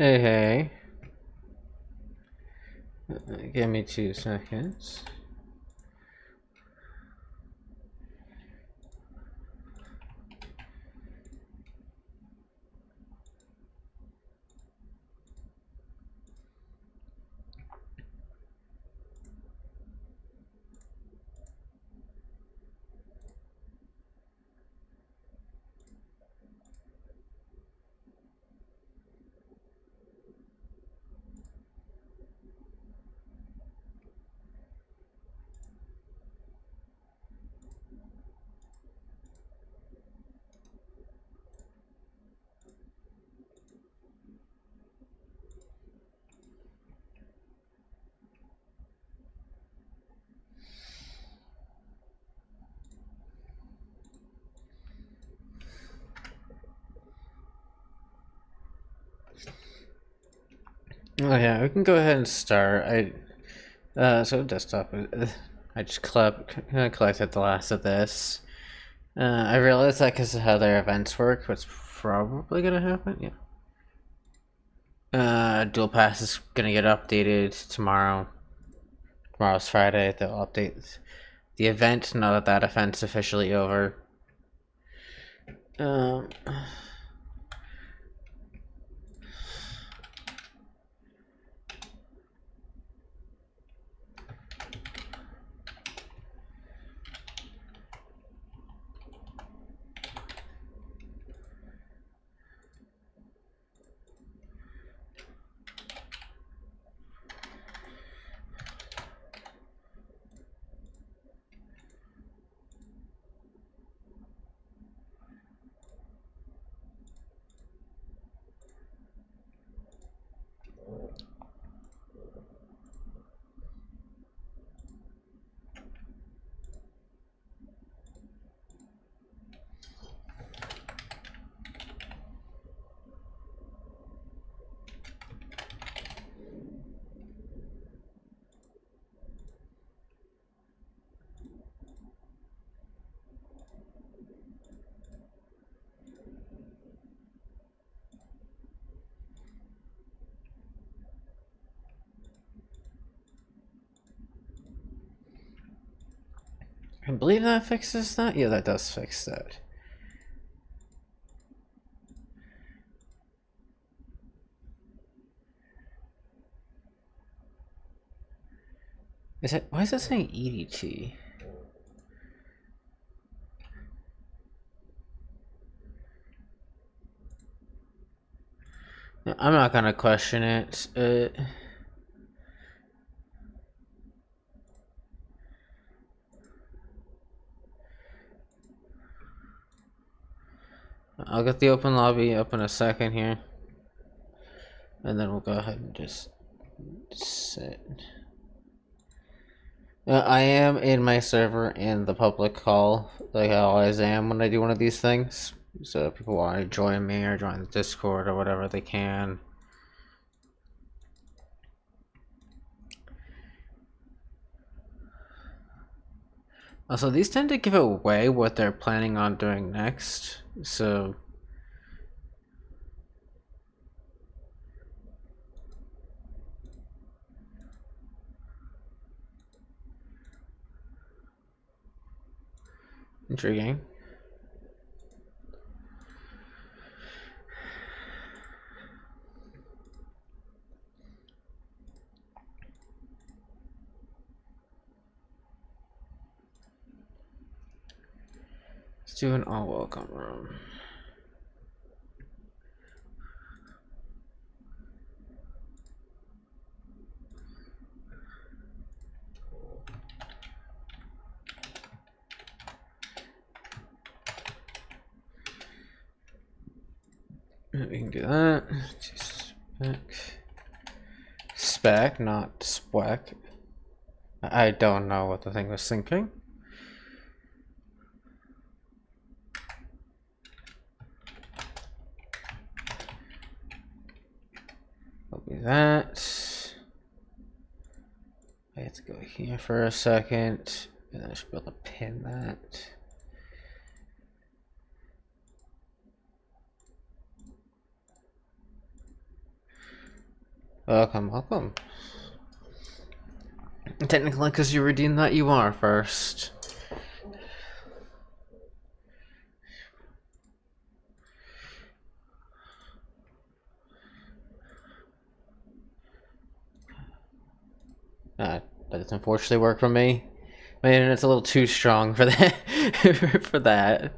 Hey, hey. Give me 2 seconds. Oh yeah, we can go ahead and start. So desktop. I just collected the last of this. I realized that because of how their events work, what's probably gonna happen. Yeah. Dual Pass is gonna get updated tomorrow. Tomorrow's Friday. They'll update the event now that that event's officially over. Um. I believe that fixes that. Yeah, that does fix that. Is it? Why is it saying EDT? I'm not gonna question it. I'll get the open lobby up in a second here, and then we'll go ahead and just sit. I am in my server in the public call, like I always am when I do one of these things. So if people want to join me or join the Discord or whatever, they can. Also, these tend to give away what they're planning on doing next, so... Intriguing. Let's do an all welcome room. We can do that. Spec, not spec. I don't know what the thing was thinking. I'll do that. I have to go here for a second, and I should be able to pin that. Welcome, welcome. Technically, because you redeemed that, you are first. That doesn't unfortunately work for me. Man, it's a little too strong for that. For that.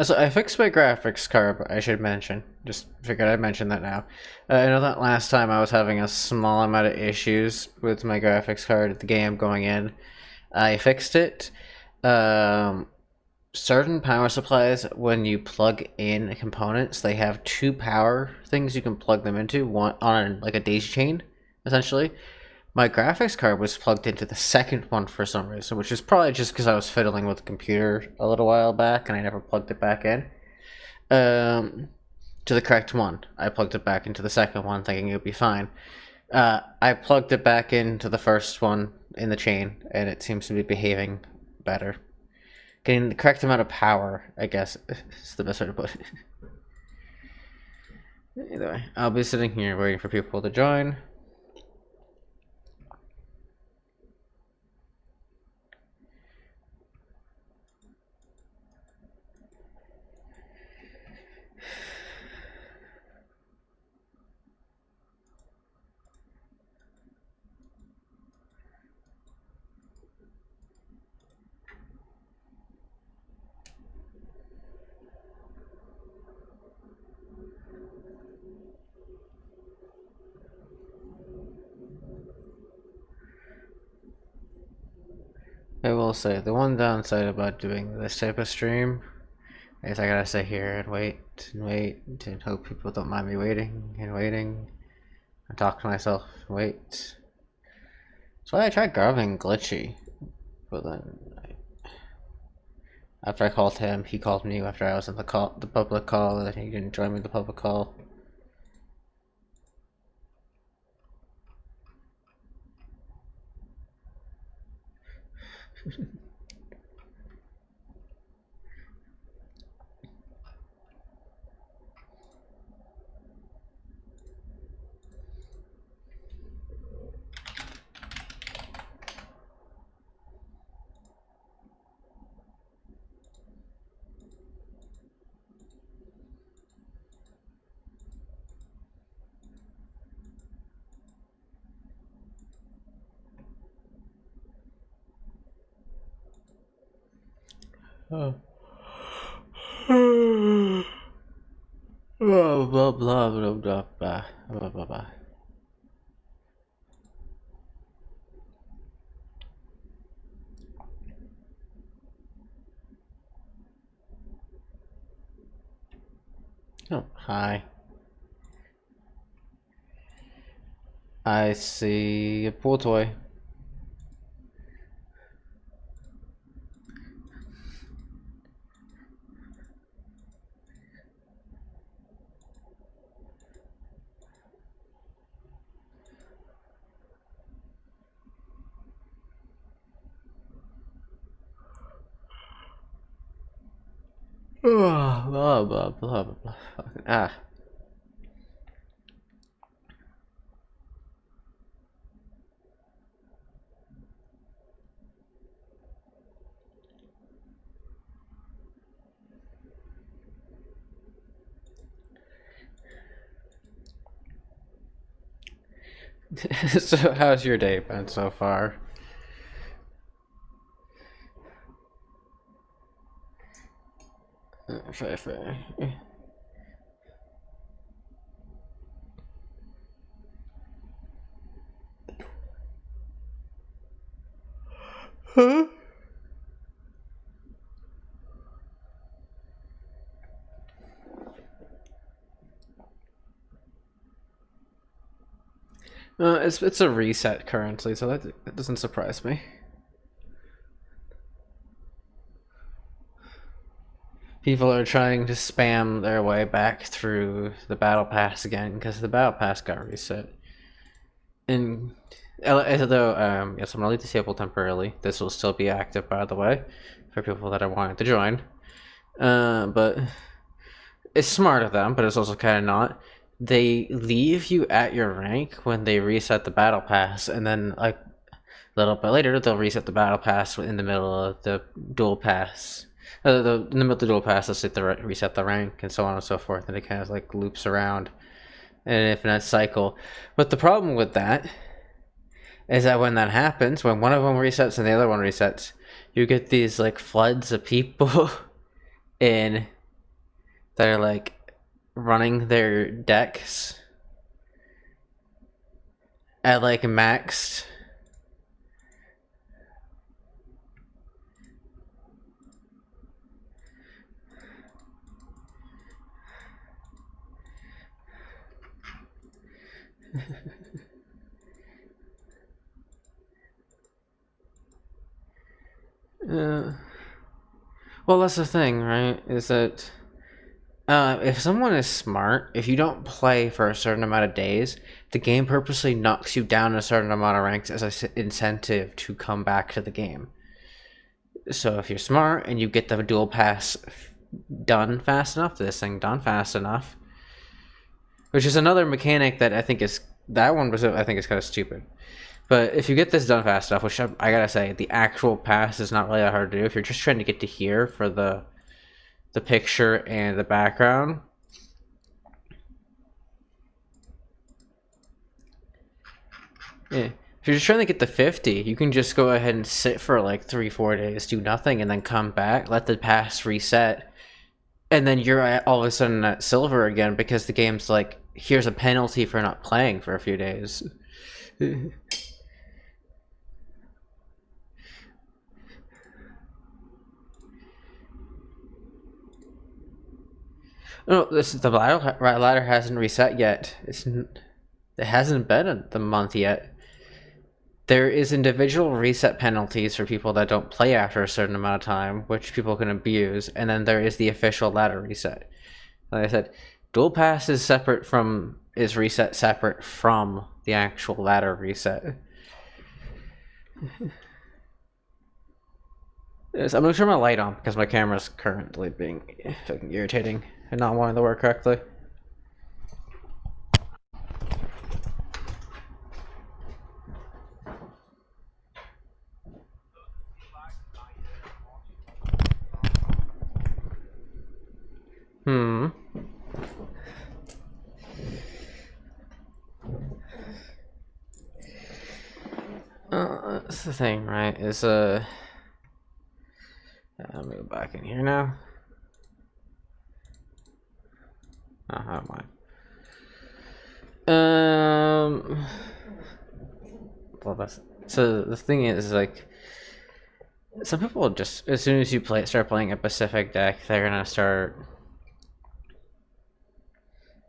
So I fixed my graphics card, I should mention. Just figured I'd mention that now. I know that last time I was having a small amount of issues with my graphics card at the game going in. I fixed it. Certain power supplies, when you plug in components, they have two power things you can plug them into, one on like a daisy chain, essentially. My graphics card was plugged into the second one for some reason, which is probably just because I was fiddling with the computer a little while back and I never plugged it back in. To the correct one. I plugged it back into the second one thinking it would be fine. I plugged it back into the first one in the chain and it seems to be behaving better. Getting the correct amount of power, I guess, is the best way to put it. Either way, I'll be sitting here waiting for people to join. I will say, the one downside about doing this type of stream is I gotta sit here and wait and hope people don't mind me waiting and waiting and talk to myself and wait. So I tried grabbing Glitchy, but then after I called him, he called me after I was in the public call, and he didn't join me in the public call. Oh. Blah blah blah blah blah blah blah blah blah. Oh, hi. I see a pool toy. Blah blah blah blah blah. Ah. So how's your day been so far? Fair. Huh? It's a reset currently, so that doesn't surprise me. people are trying to spam their way back through the battle pass again because the battle pass got reset. And although yes, I'm gonna leave disable temporarily. This will still be active, by the way, for people that are wanting to join. But it's smart of them, but it's also kind of not. They leave you at your rank when they reset the battle pass, and then like a little bit later they'll reset the battle pass in the middle of the dual pass. In the middle of the dual pass, they'll reset the rank and so on and so forth, and it kind of like loops around in an infinite cycle. But the problem with that is that when that happens, when one of them resets and the other one resets, you get these like floods of people in that are like running their decks at like maxed. Well, that's the thing, right? Is that if someone is smart, if you don't play for a certain amount of days, the game purposely knocks you down a certain amount of ranks as an incentive to come back to the game. So if you're smart and you get the dual pass done fast enough, which is another mechanic that I think is I think is kind of stupid. But if you get this done fast enough, which I gotta say, the actual pass is not really that hard to do. If you're just trying to get to here for the picture and the background, yeah. If you're just trying to get the 50, you can just go ahead and sit for like 3-4 days, do nothing, and then come back, let the pass reset, and then you're all of a sudden at silver again because the game's like, here's a penalty for not playing for a few days. No, the ladder hasn't reset yet. It hasn't been the month yet. There is individual reset penalties for people that don't play after a certain amount of time, which people can abuse, and then there is the official ladder reset. Like I said, dual pass is reset separate from the actual ladder reset. Yes, I'm gonna turn my light on because my camera's currently being fucking irritating and not wanting to work correctly. That's the thing, right? Is let me go back in here now. Oh, I don't mind. Well, so the thing is, like, some people just, as soon as you start playing a specific deck, they're gonna start.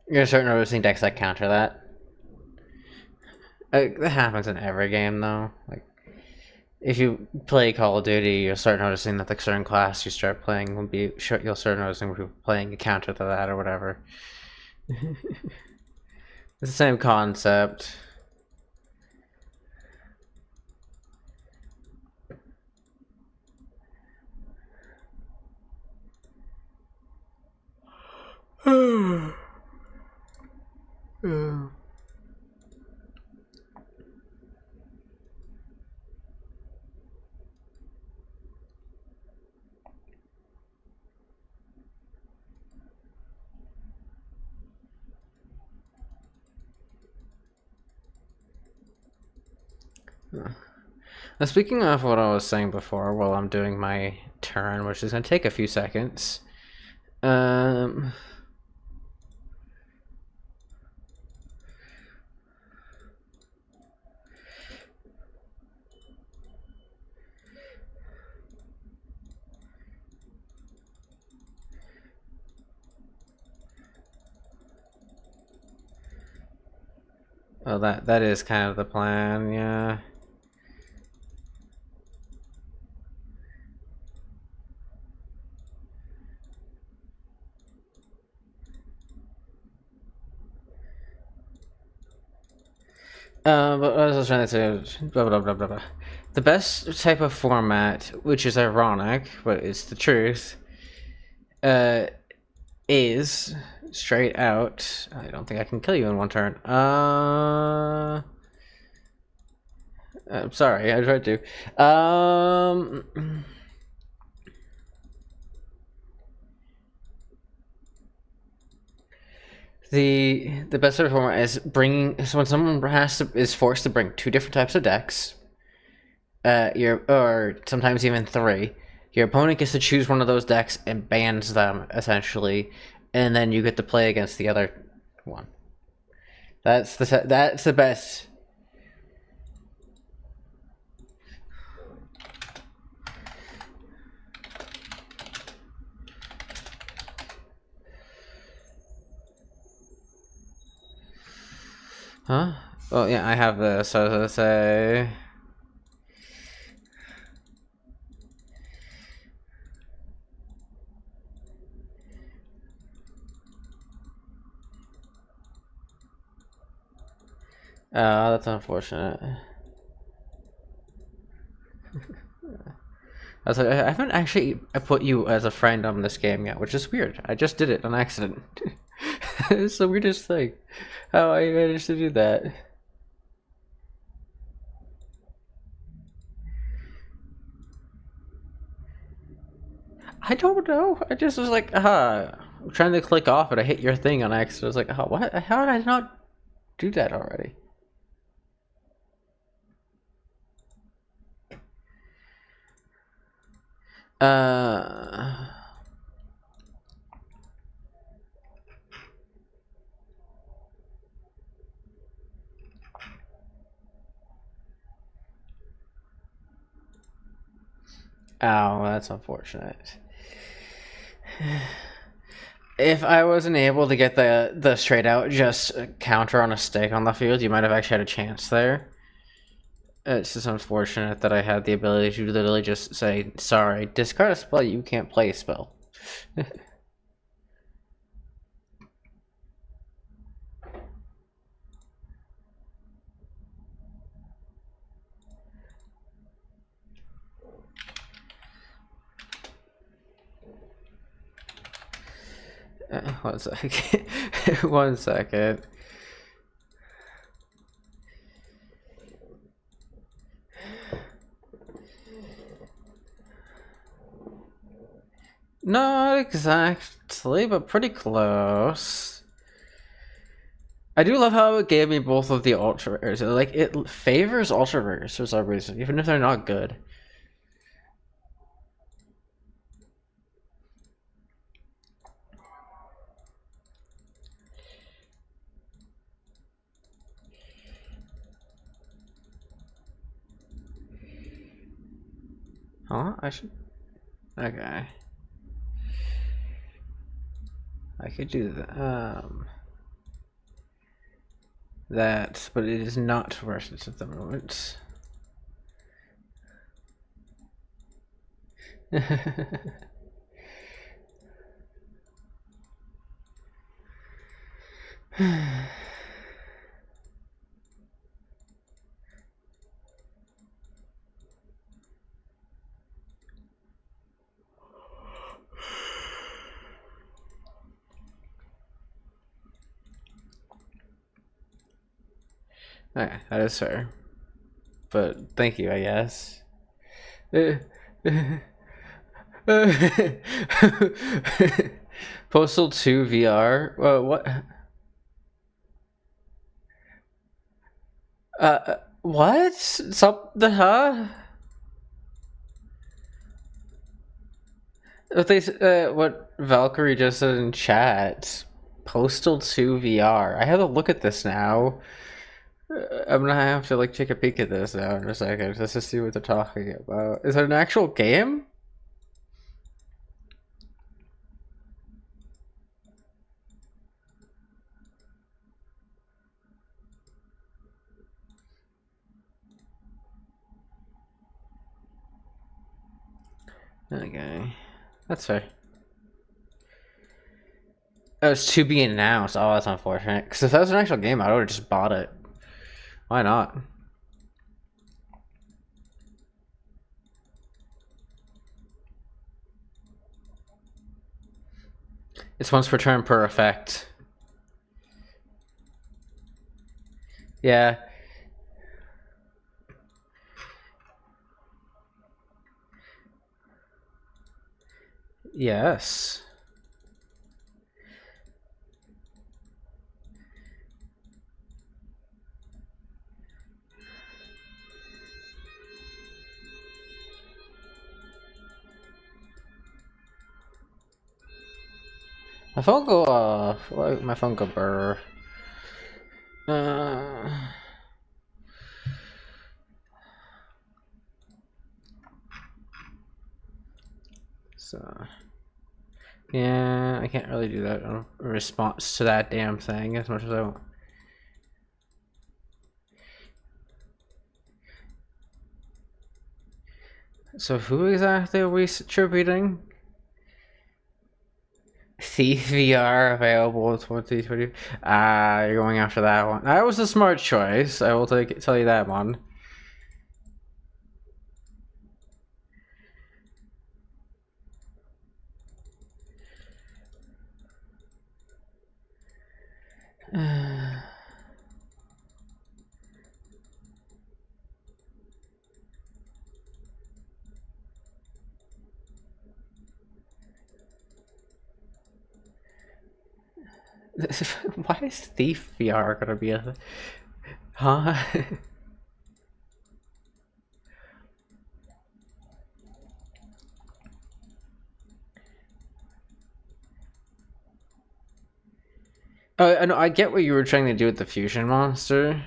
You're gonna start noticing decks that counter that. That happens in every game, though. Like, if you play Call of Duty, you'll start noticing that the certain class you start playing will be. You'll start noticing people playing a counter to that or whatever. It's the same concept. Now, speaking of what I was saying before, while I'm doing my turn, which is going to take a few seconds, oh, that is kind of the plan, yeah. But what I was trying to say, blah blah blah blah blah. The best type of format, which is ironic, but it's the truth, is straight out. I don't think I can kill you in one turn. I'm sorry, I tried to. The best sort of format is bringing. So when someone is forced to bring two different types of decks, or sometimes even three, your opponent gets to choose one of those decks and bans them essentially, and then you get to play against the other one. That's the best. Huh? Oh yeah, I have this. So I was gonna say. Oh, that's unfortunate. I was like, I haven't actually put you as a friend on this game yet, which is weird. I just did it on accident. It's the weirdest thing. How I managed to do that. I don't know. I just was like, I'm trying to click off and I hit your thing on accident. I was like, what? How did I not do that already? Uh... Oh, that's unfortunate. If I wasn't able to get the straight out just counter on a stick on the field, you might have actually had a chance there. It's just unfortunate that I had the ability to literally just say, sorry, discard a spell, you can't play a spell. One second. One second. Not exactly, but pretty close. I do love how it gave me both of the ultra rares. Like, it favors ultra rares for some reason, even if they're not good. Huh? I should. Okay. I could do that. That, but it is not worth it at the moment. Okay, that is fair. But thank you, I guess. Postal 2 VR? What? What? Something, huh? What Valkyrie just said in chat. Postal 2 VR. I have to look at this now. I'm gonna have to like take a peek at this now in a second just to see what they're talking about. Is it an actual game? Okay, that's fair. Oh, it's to be announced. Oh, that's unfortunate. Because if that was an actual game, I would have just bought it. Why not? It's once per turn per effect. Yeah. Yes. My phone go my phone go burr. So yeah, I can't really do that in response to that damn thing as much as I want. So who exactly are we attributing? Thief VR available 2020. You're going after that one. That was a smart choice. I will tell you that one. Why is Thief VR gonna be a... Huh? I know, I get what you were trying to do with the fusion monster.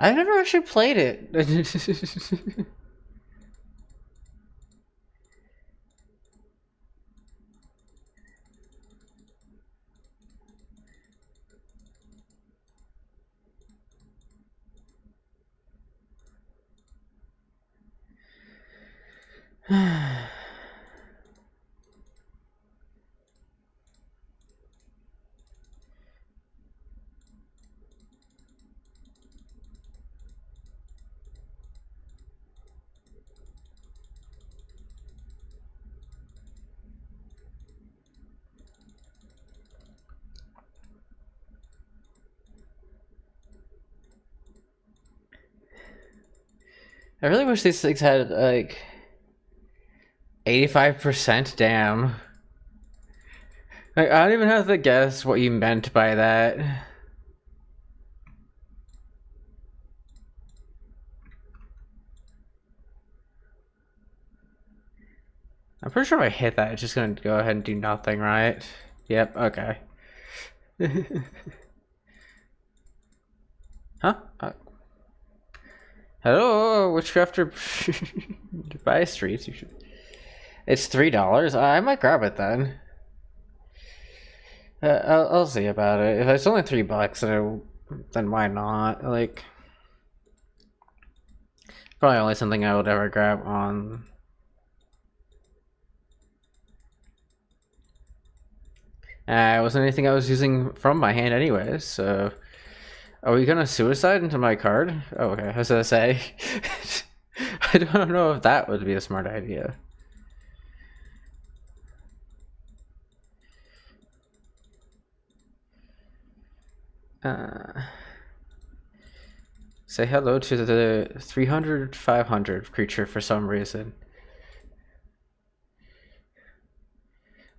I've never actually played it. I really wish these things had like 85% damn. Like, I don't even have to guess what you meant by that. I'm pretty sure if I hit that, it's just gonna go ahead and do nothing, right? Yep, okay. Huh? Hello, Witchcrafter buy streets. You should. It's $3. I might grab it then. I'll see about it. If it's only $3, then why not? Like, probably only something I would ever grab on. It wasn't anything I was using from my hand anyways, so... Are we gonna suicide into my card? Oh, okay, I was gonna say. I don't know if that would be a smart idea. Say hello to the 300, 500 creature for some reason.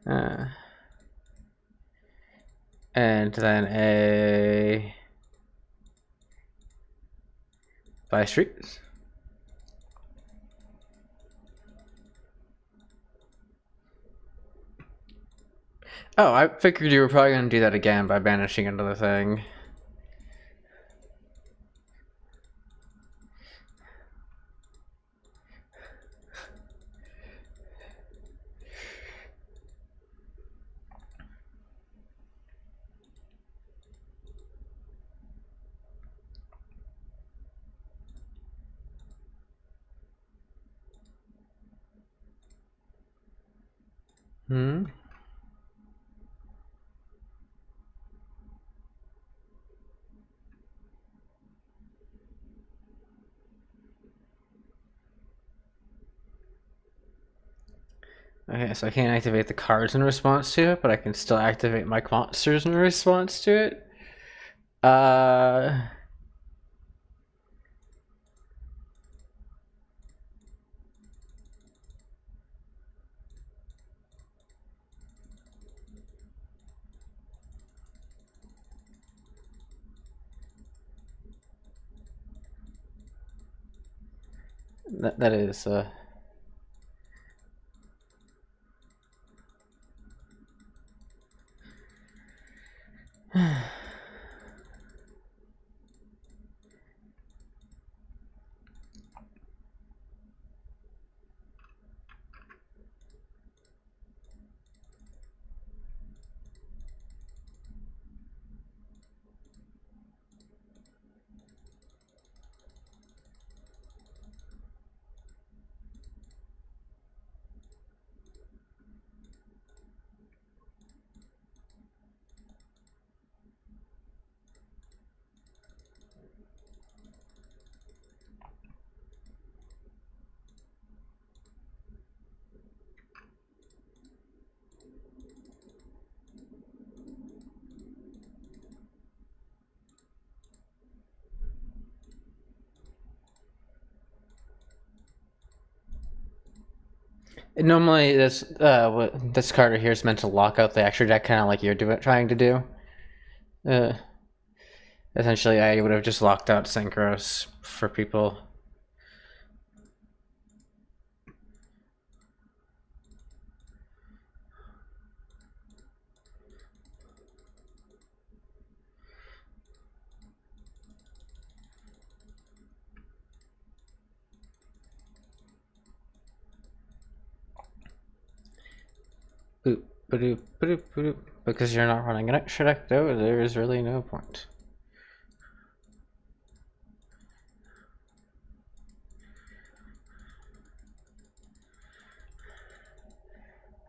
And then a... Buy streets. Oh, I figured you were probably gonna do that again by banishing another thing. Hmm. Okay, so I can't activate the cards in response to it, but I can still activate my monsters in response to it. Uh. That is. Normally, what this card right here is meant to lock out the extra deck, kind of like you're trying to do. Uh, Essentially, I would have just locked out Synchros for people. Boop, boop, boop, boop. Because you're not running an extra deck, though, there is really no point.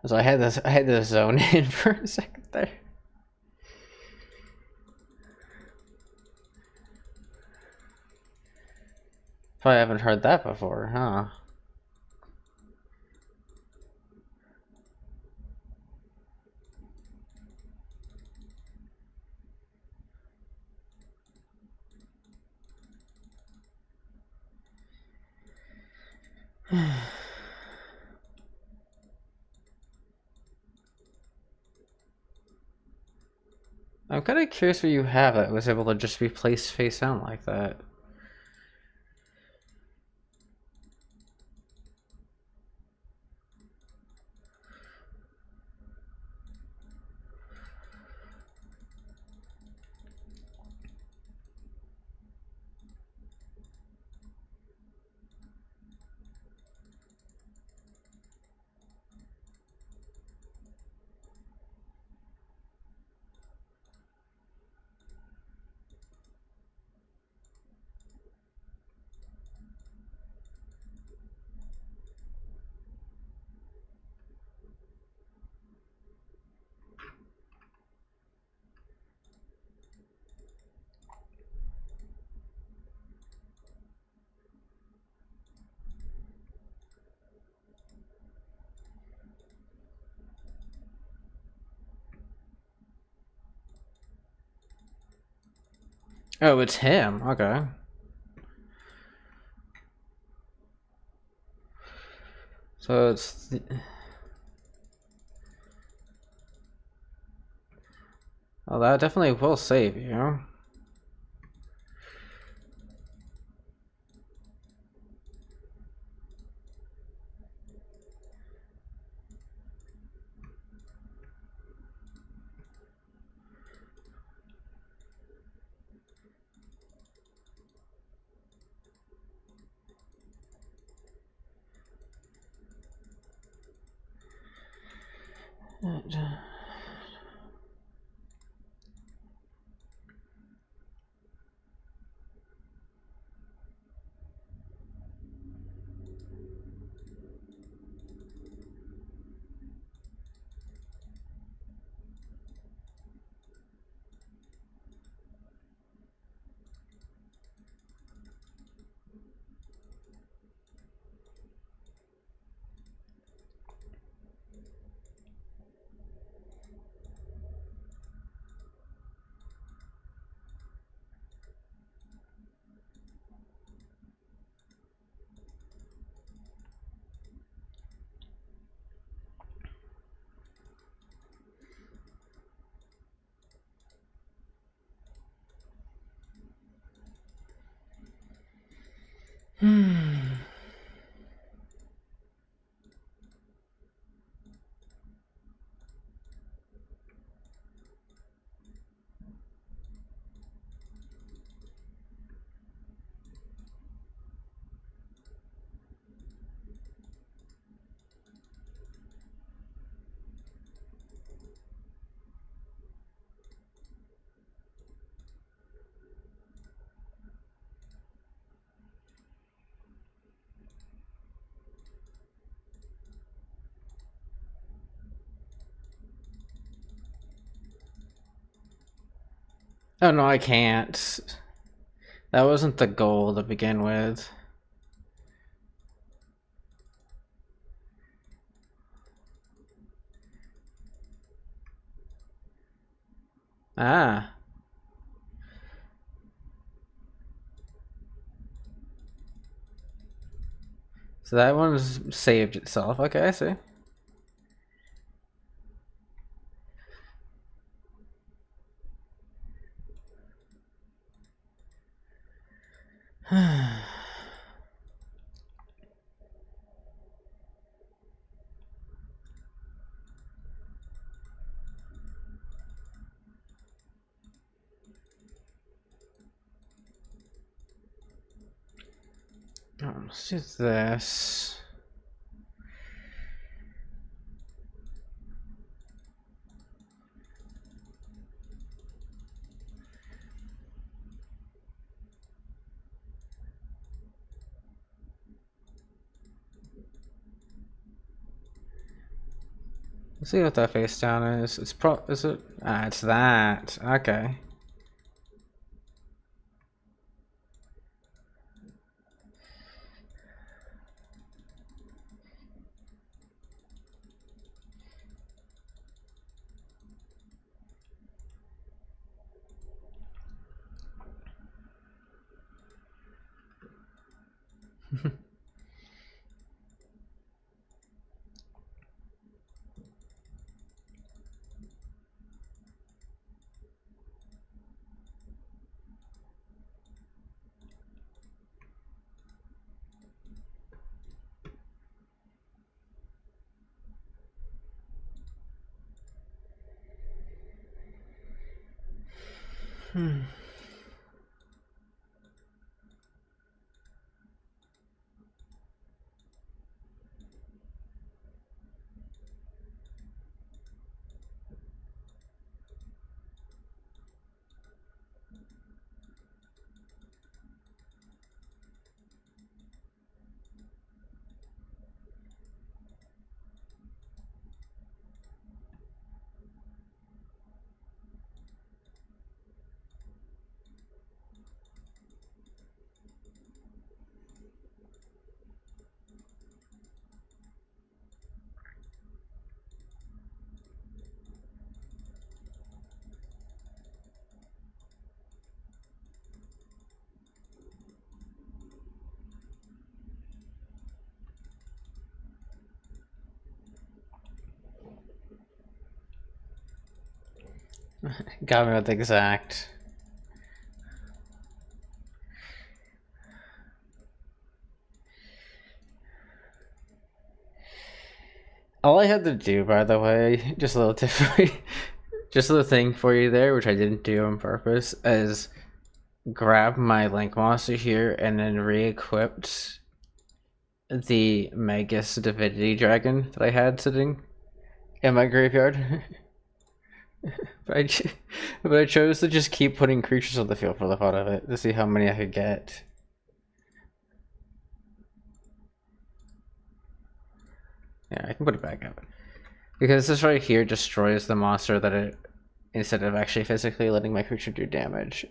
So I had this zone in for a second there. Probably haven't heard that before, huh? I'm kind of curious what you have that was able to just be placed face down like that. Oh, it's him. Okay. So it's... Oh, that definitely will save you. Oh no, I can't. That wasn't the goal to begin with. Ah. So that one's saved itself. Okay, I see. Let's do this. Let's see what that face down is. It's is it? Ah, it's that. Okay. Got me with exact. All I had to do, by the way, just a little tip for you, just a little thing for you there, which I didn't do on purpose, is grab my Link monster here and then re-equipped the Magus Divinity Dragon that I had sitting in my graveyard. but I chose to just keep putting creatures on the field for the fun of it, to see how many I could get. Yeah, I can put it back up. Because this right here destroys the monster that it, instead of actually physically letting my creature do damage.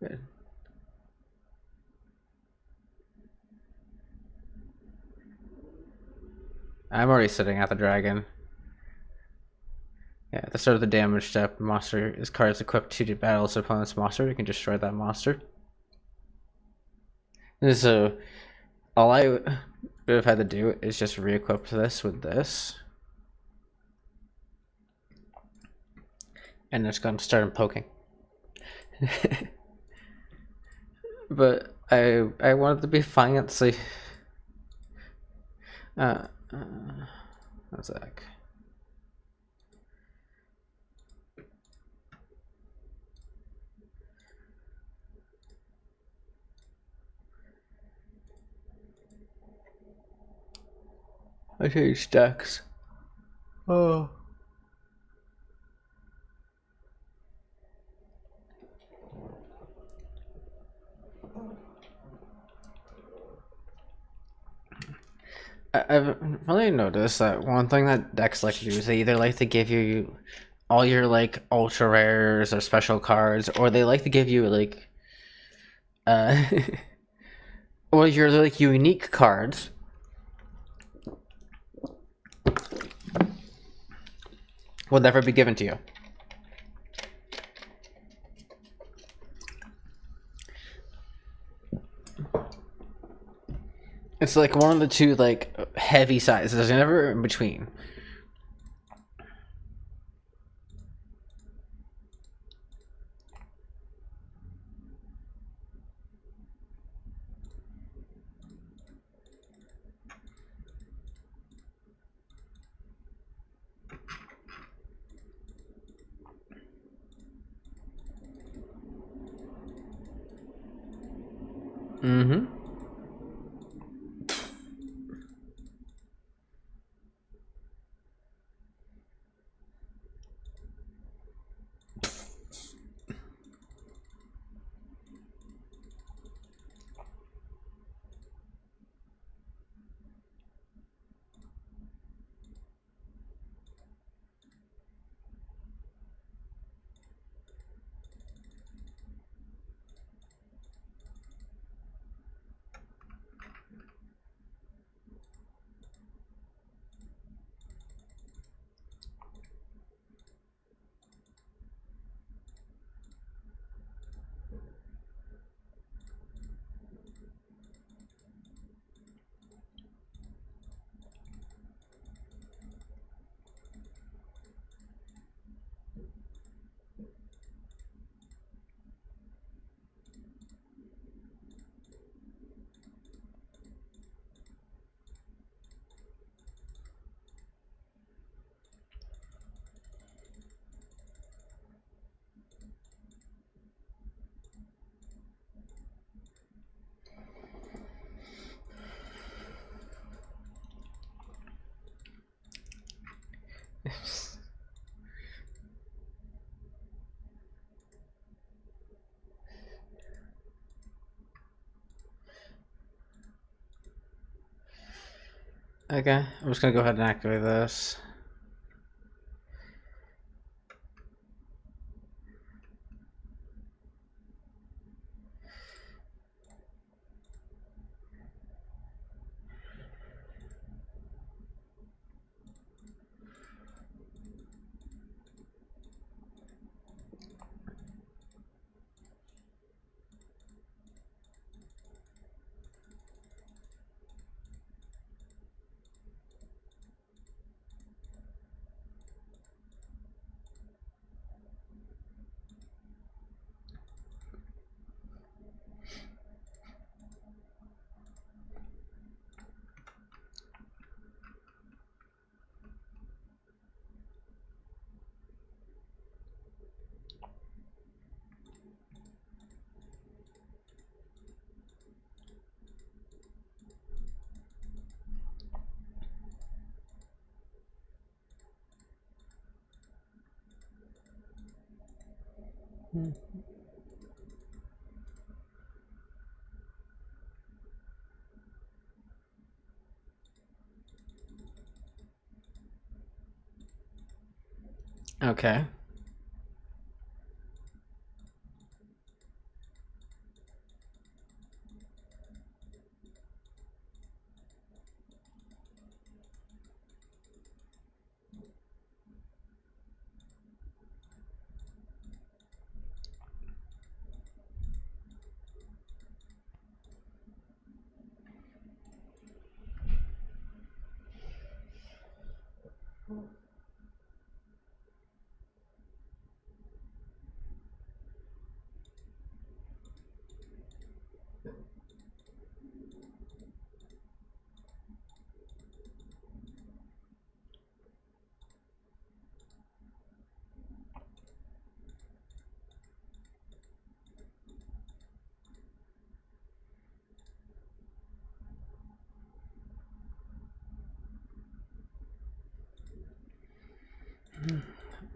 Good. I'm already sitting at the dragon. Yeah, at the start of the damage step, monster is cards equipped to battle its opponent's monster. You can destroy that monster. And so all I would have had to do is just re-equip this with this. And it's going to start poking. but I wanted to be fancy. One sec. I changed stacks. Oh. I've really noticed that one thing that decks like to do is they either like to give you all your like ultra rares or special cards, or they like to give you like uh or your like unique cards will never be given to you. It's like one of the two like heavy sizes. There's never in between. Mm-hmm. Okay, I'm just gonna go ahead and activate this. Okay.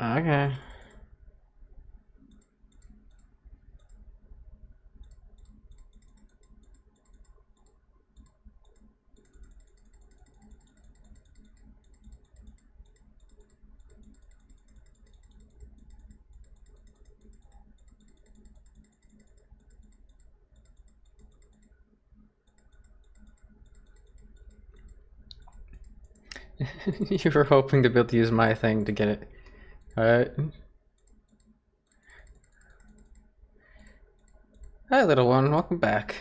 Okay. You were hoping to be able to use my thing to get it. Alright. Hi, little one. Welcome back.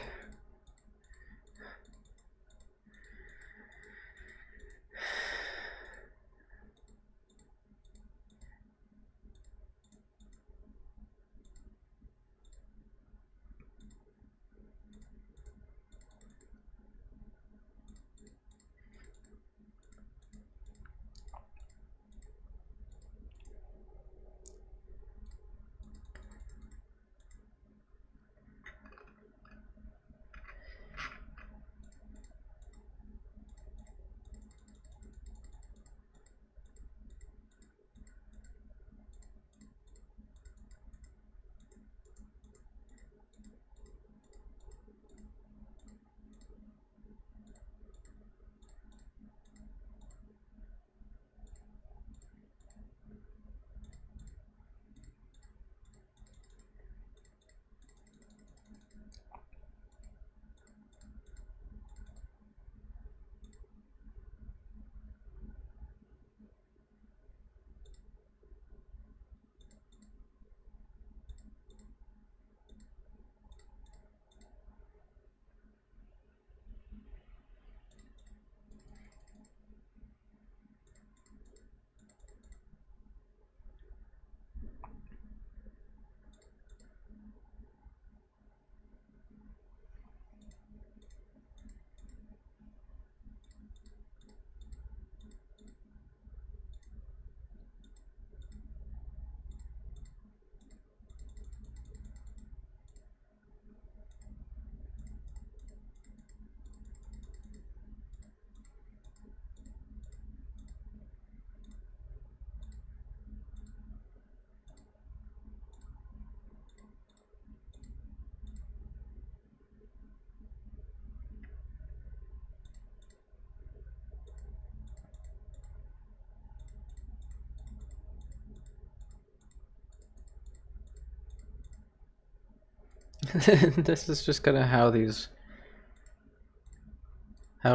This is just kinda how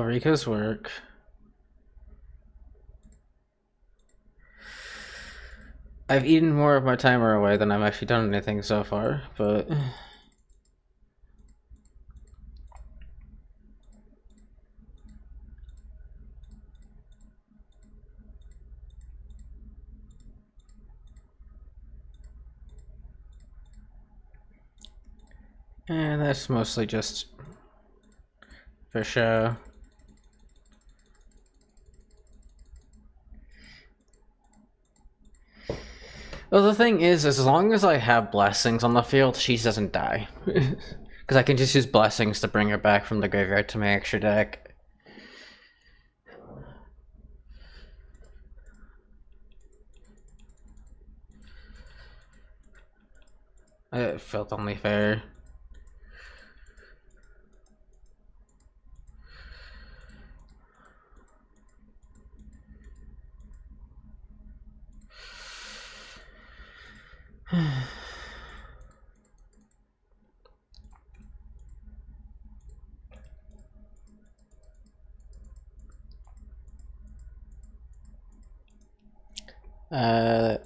Ricos work. I've eaten more of my timer away than I've actually done anything so far, but... And that's mostly just for show. Well, the thing is, as long as I have blessings on the field, she doesn't die. Because I can just use blessings to bring her back from the graveyard to my extra deck. It felt only fair.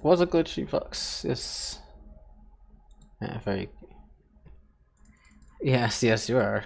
Was a glitchy fox. Yes. Yeah, very. Yes, yes, you are.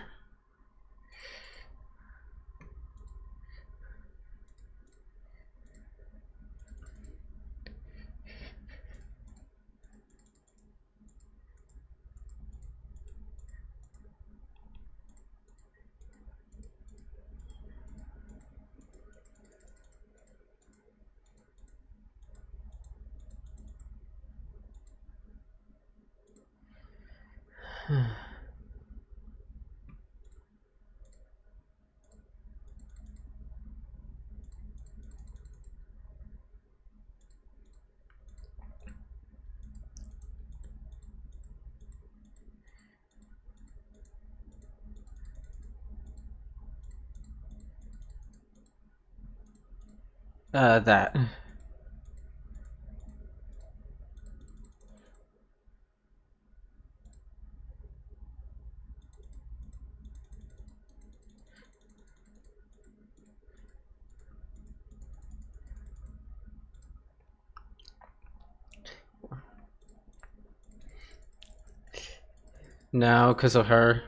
That. No, because of her.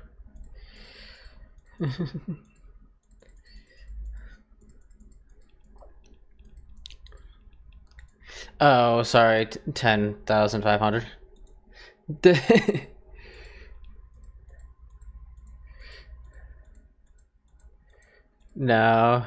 Oh, sorry. 10,500. No.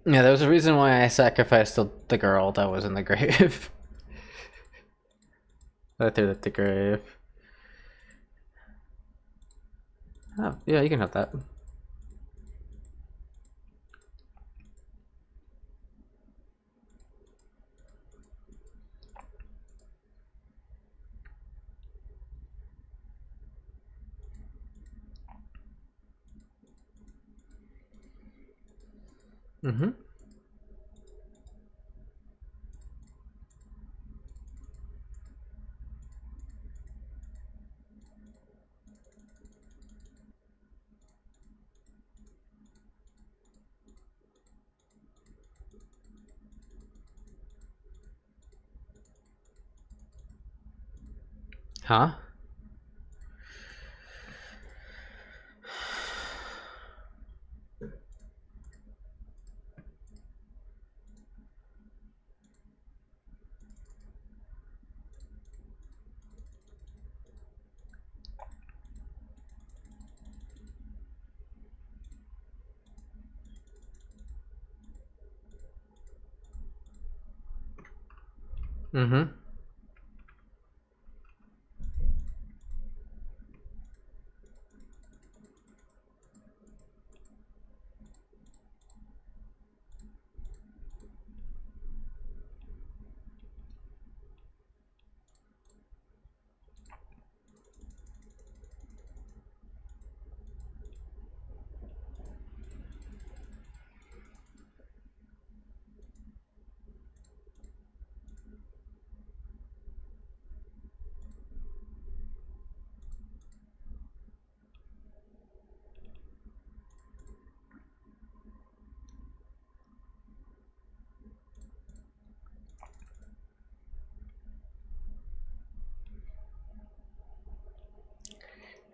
Yeah, there was a reason why I sacrificed the girl that was in the grave. I threw it at the grave. Oh, yeah, you can have that. Mm-hmm. Huh? Mm-hmm.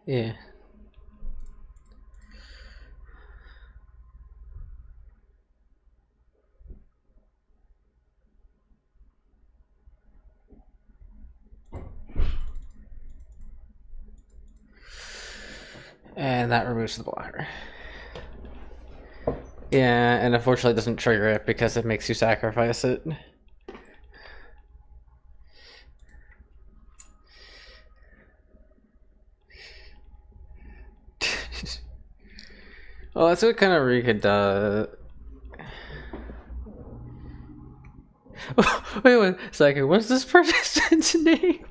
Yeah. And that removes the blocker. Yeah, and unfortunately it doesn't trigger it because it makes you sacrifice it. Well, that's what kind of Rika does. Wait one second, what's this person's name?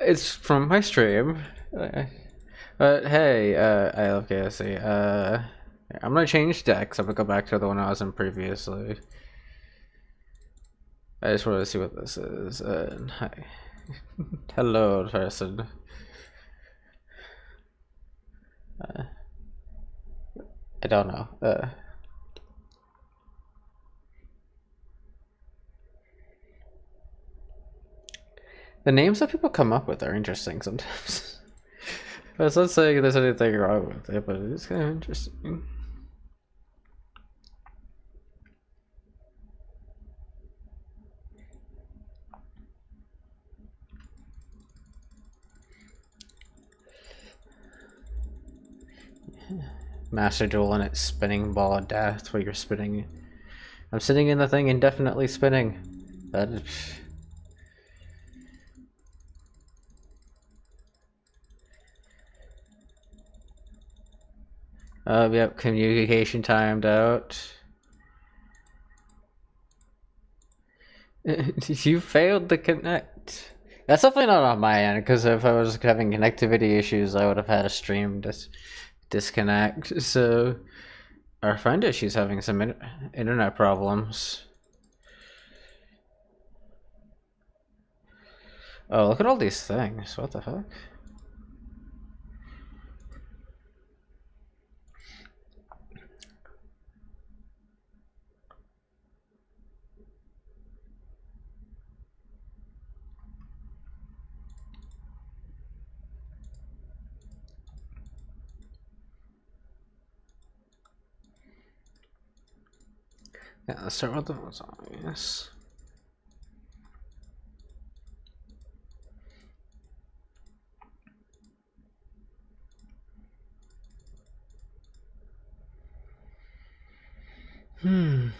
It's from my stream. Hey, I love KSC. I'm gonna change decks. I'm gonna go back to the one I was in previously. I just wanted to see what this is. Hi. Hello, person. I don't know. The names that people come up with are interesting sometimes. I was not saying there's anything wrong with it, but it's kind of interesting. Master Duel and its spinning ball of death where you're spinning. I'm sitting in the thing indefinitely spinning. That. Yep, communication timed out. You failed to connect. That's definitely not on my end, because if I was having connectivity issues, I would have had a stream disconnect. So our friend is she's having some internet problems. Oh, look at all these things. What the heck? Yeah, let's start with the most obvious. I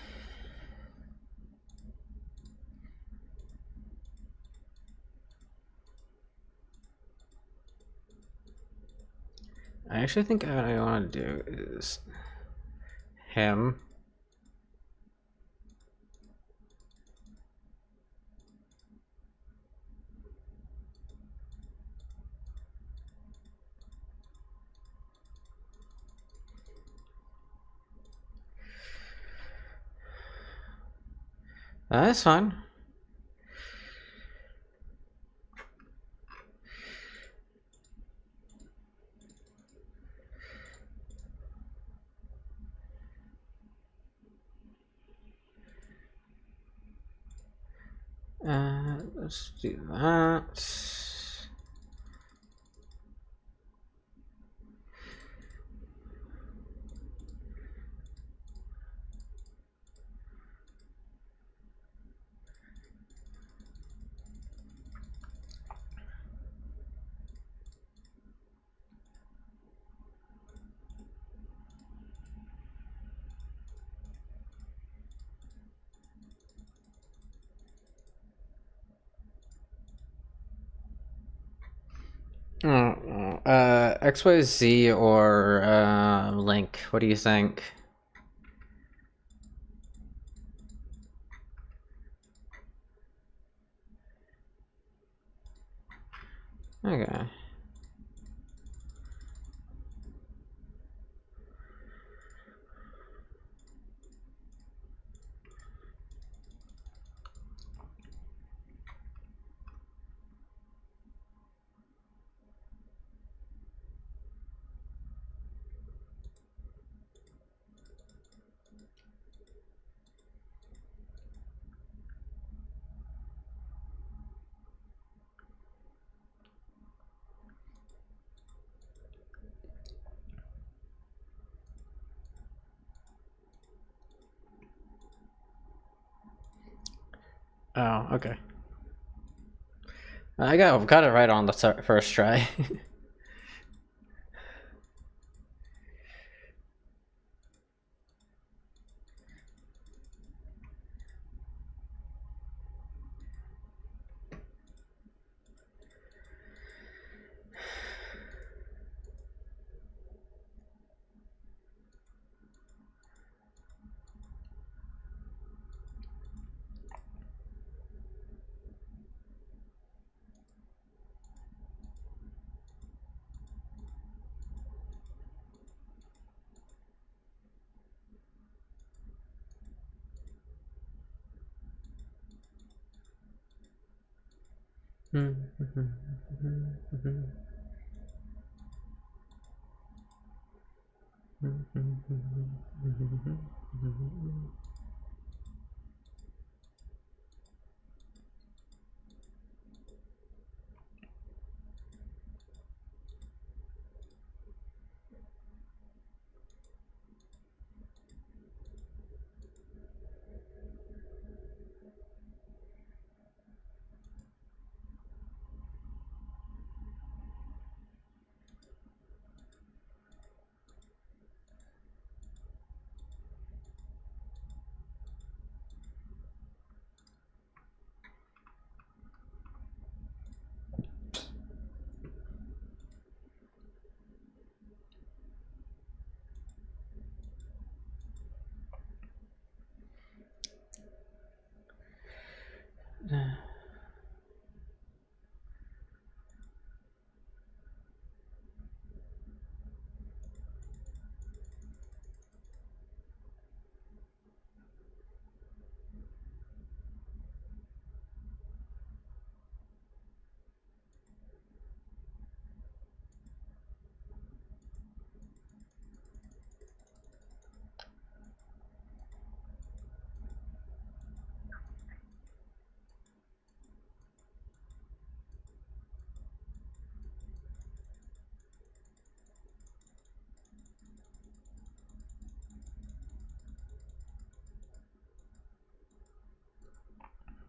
actually think what I want to do is him. That's fine. Let's do that. XYZ or Link. What do you think? Okay. Oh, okay. I got it right on the first try.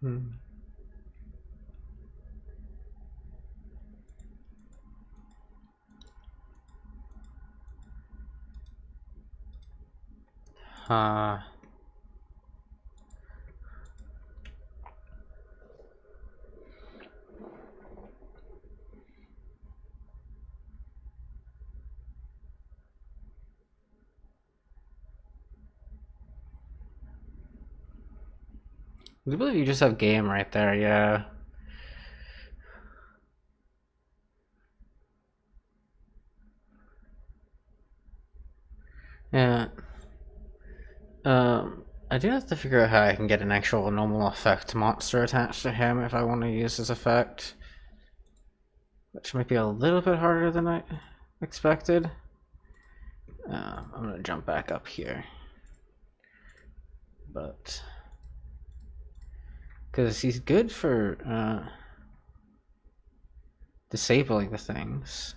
Huh. I believe you just have game right there, yeah. Yeah. I do have to figure out how I can get an actual normal effect monster attached to him if I want to use his effect. Which might be a little bit harder than I expected. I'm gonna jump back up here. But because he's good for disabling the things.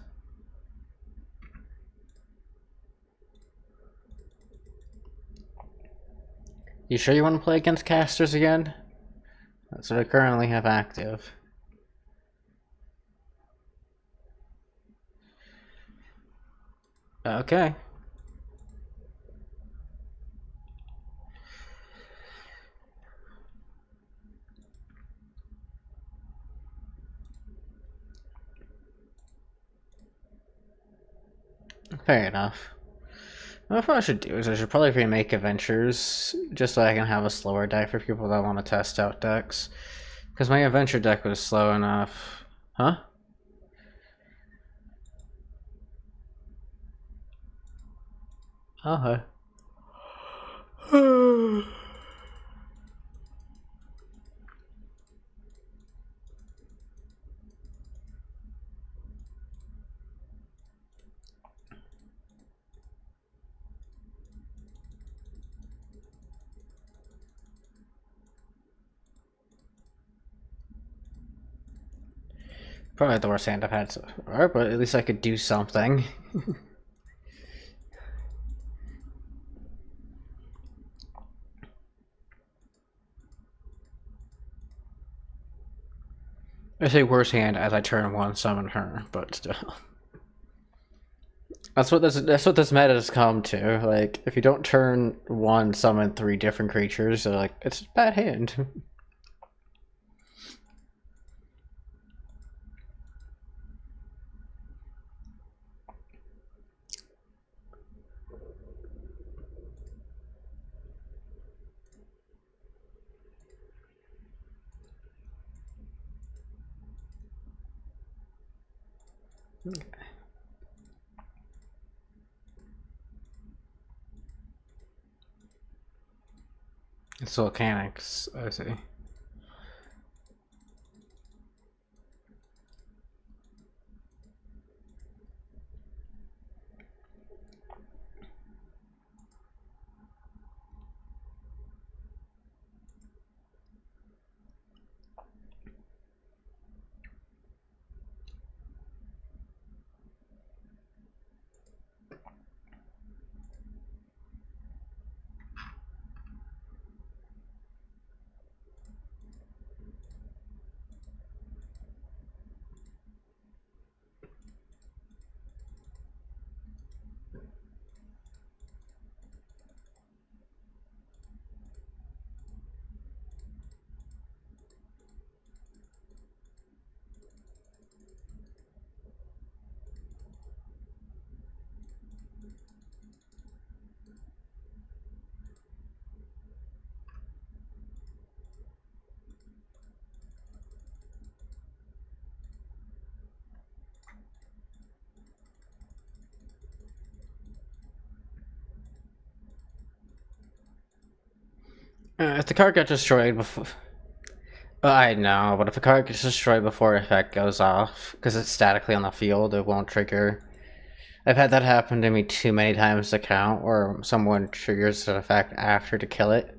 You sure you want to play against casters again? That's what I currently have active. Okay. Fair enough. What I should do is I should probably remake Adventures just so I can have a slower deck for people that want to test out decks. Because my Adventure deck was slow enough. Huh? Okay. Probably the worst hand I've had so far, but at least I could do something. I say worst hand as I turn one summon her, but still. That's what this meta has come to. Like, if you don't turn one summon 3 different creatures, they're like, it's a bad hand. Okay. It's volcanics, I see. If the card gets destroyed before... I know, but if a card gets destroyed before effect goes off, because it's statically on the field, it won't trigger. I've had that happen to me too many times to count, where someone triggers an effect after to kill it.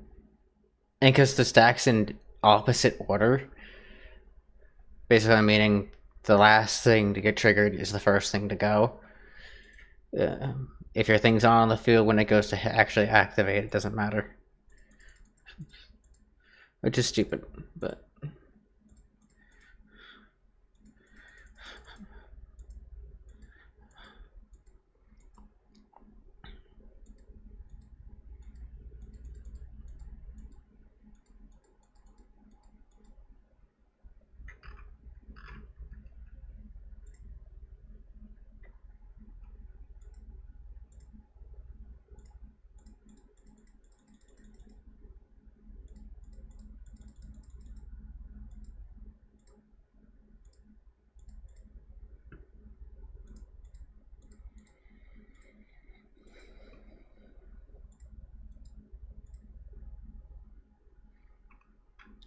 And because the stack's in opposite order, basically meaning the last thing to get triggered is the first thing to go. If your thing's on the field when it goes to actually activate, it doesn't matter. which is stupid, but.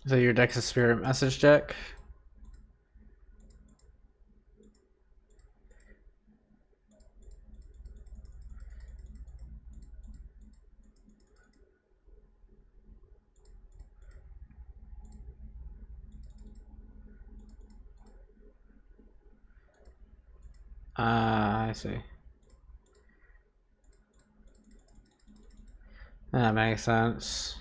So your deck's a spirit message deck? I see. That makes sense.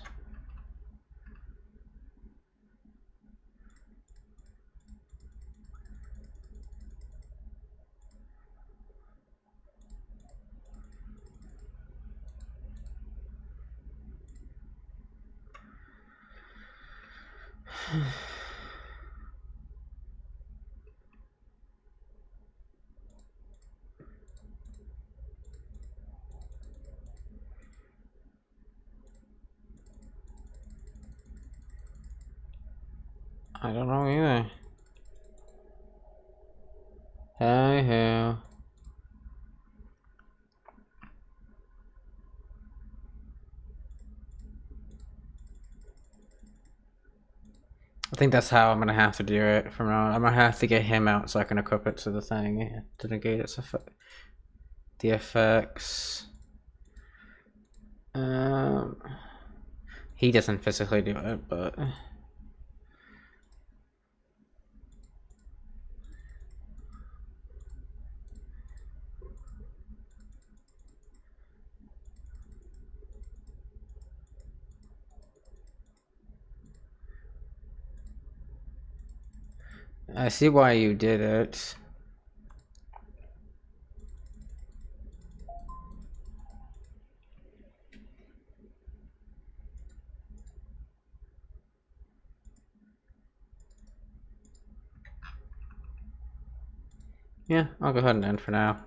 I don't know either. Hey ho. I think that's how I'm gonna have to do it from now on. I'm gonna have to get him out so I can equip it to the thing to negate its effect. The effects. He doesn't physically do it, but. I see why you did it. Yeah, I'll go ahead and end for now.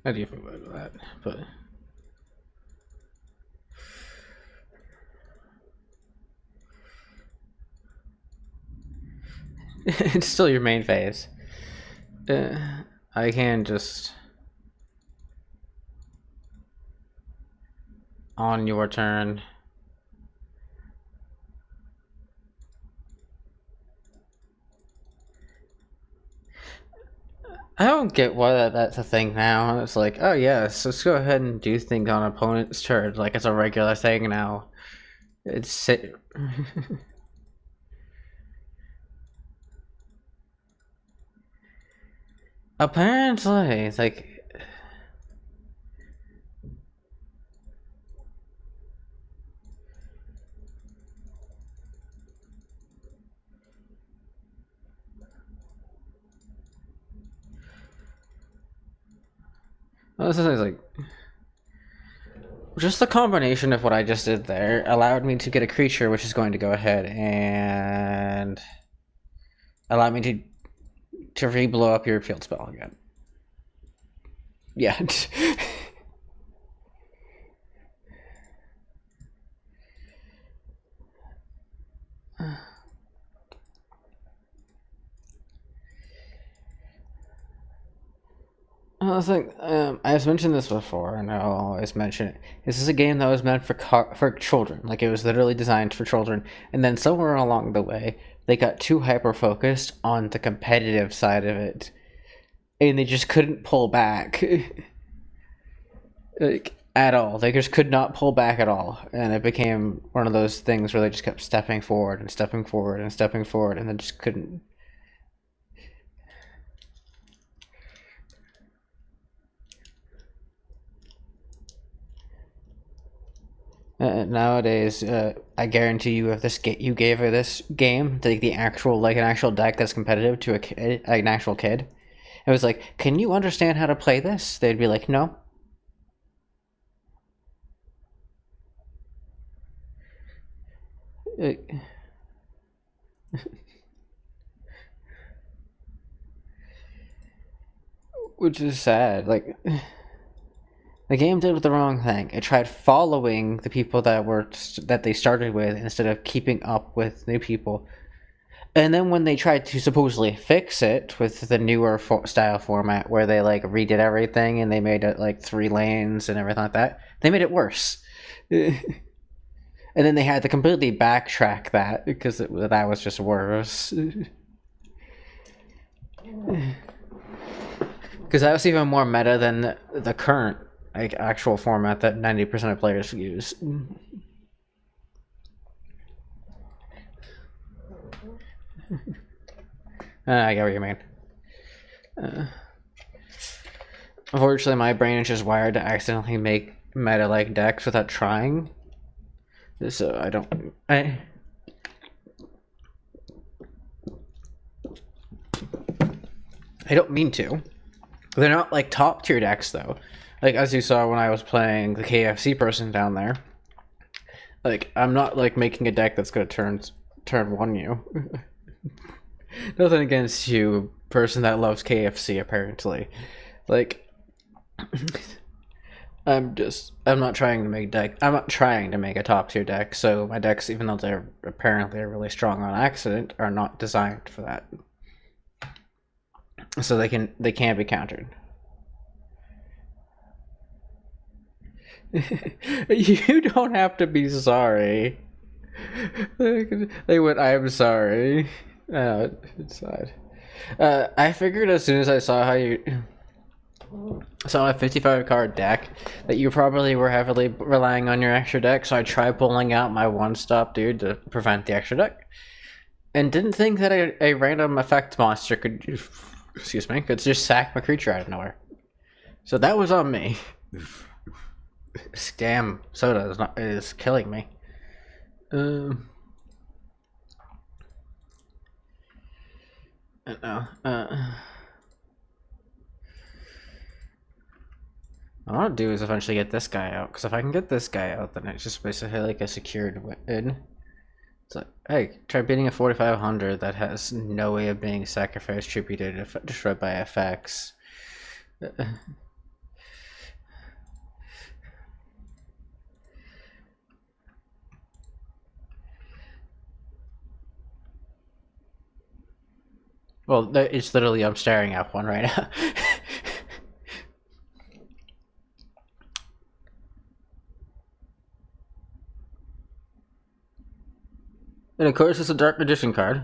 I do feel bad about that, but. It's still your main phase. I can just on your turn. I don't get why that's a thing now. It's like, oh yes, let's go ahead and do things on opponent's turn, like it's a regular thing now. It's apparently it's like. Well, this is like just the combination of what I just did there allowed me to get a creature which is going to go ahead and allow me to re-blow up your field spell again. Yeah. I think I've mentioned this before, and I'll always mention it. This is a game that was meant for children. Like it was literally designed for children, and then somewhere along the way, they got too hyper focused on the competitive side of it, and they just couldn't pull back, like at all. They just could not pull back at all, and it became one of those things where they just kept stepping forward and stepping forward and stepping forward, and then just couldn't. Nowadays, I guarantee you, if you gave her this game, the actual an actual deck that's competitive to a kid, an actual kid, it was like, can you understand how to play this? They'd be like, no. Which is sad. Like, the game did the wrong thing. It tried following the people that they started with instead of keeping up with new people. And then when they tried to supposedly fix it with the newer style format, where they like redid everything and they made it like 3 lanes and everything like that, they made it worse. And then they had to completely backtrack that because that was just worse. Because that was even more meta than the current actual format that 90% of players use. I get what you mean. Unfortunately, my brain is just wired to accidentally make meta-like decks without trying. So I don't mean to. They're not like top tier decks though. Like as you saw when I was playing the KFC person down there. Like I'm not like making a deck that's gonna turn one you. Nothing against you, person that loves KFC apparently. Like I'm not trying to make a top tier deck, so my decks, even though they're apparently really strong on accident, are not designed for that. So they can't be countered. You don't have to be sorry. They went, I'm sorry. It's sad. I figured as soon as I saw how you saw a 55 card deck that you probably were heavily relying on your extra deck, so I tried pulling out my one-stop dude to prevent the extra deck. And didn't think that a random effect monster could just sack my creature out of nowhere. So that was on me. Damn, soda is killing me. I don't know. What I want to do is eventually get this guy out, because if I can get this guy out, then it's just basically like a secured win. It's like, hey, try beating a 4500 that has no way of being sacrificed, tributed, destroyed by effects. Well, it's literally, I'm staring at one right now. And of course, it's a Dark Magician card.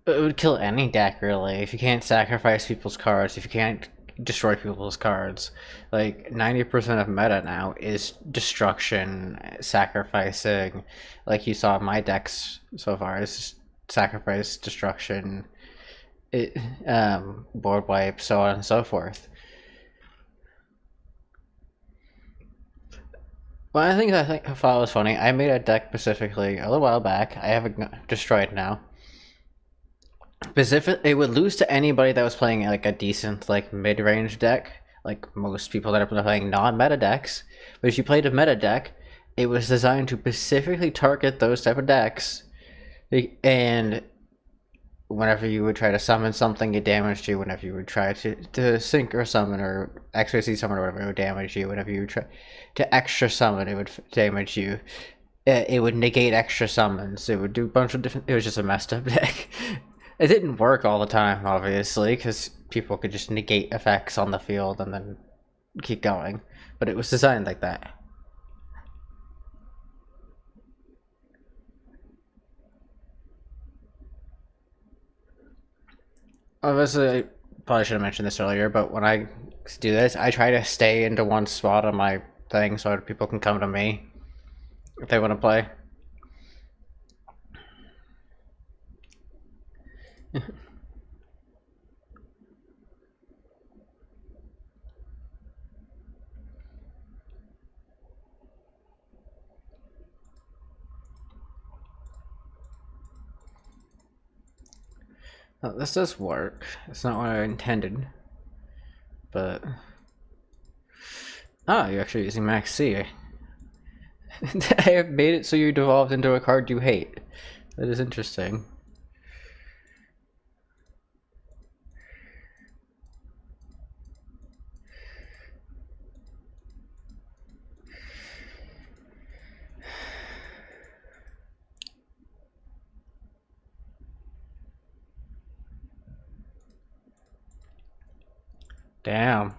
It would kill any deck, really, if you can't sacrifice people's cards, if you can't destroy people's cards. Like, 90% of meta now is destruction, sacrificing. Like you saw in my decks so far, it's just sacrifice, destruction, board wipe, so on and so forth. Well, I think I thought it was funny. I made a deck specifically a little while back. I have it destroyed now. It would lose to anybody that was playing like a decent like mid-range deck, like most people that are playing non-meta decks. But if you played a meta deck, it was designed to specifically target those type of decks, and whenever you would try to summon something, it damaged you. Whenever you would try to sync or summon or XYZ summon or whatever, it would damage you. Whenever you would try to extra summon, it would damage you. It would negate extra summons. It would do a bunch of different. It was just a messed up deck. It didn't work all the time, obviously, because people could just negate effects on the field and then keep going. But it was designed like that. Obviously, I probably should have mentioned this earlier, but when I do this, I try to stay into one spot on my thing so people can come to me if they want to play. Oh, this does work. It's not what I intended, but you're actually using Max C. I have made it so you devolved into a card you hate. That is interesting. Damn.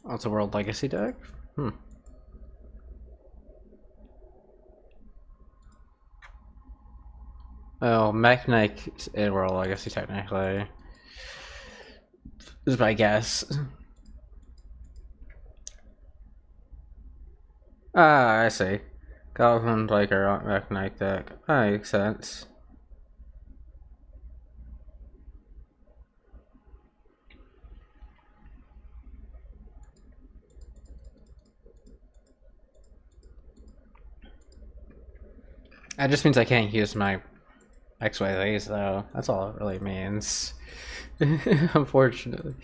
Oh, it's a World Legacy deck? Oh, Mechanic in World Legacy, technically. Is my guess. Ah, I see. Goblin like our Mechanic deck. That makes sense. That just means I can't use my XYZs though. That's all it really means. Unfortunately.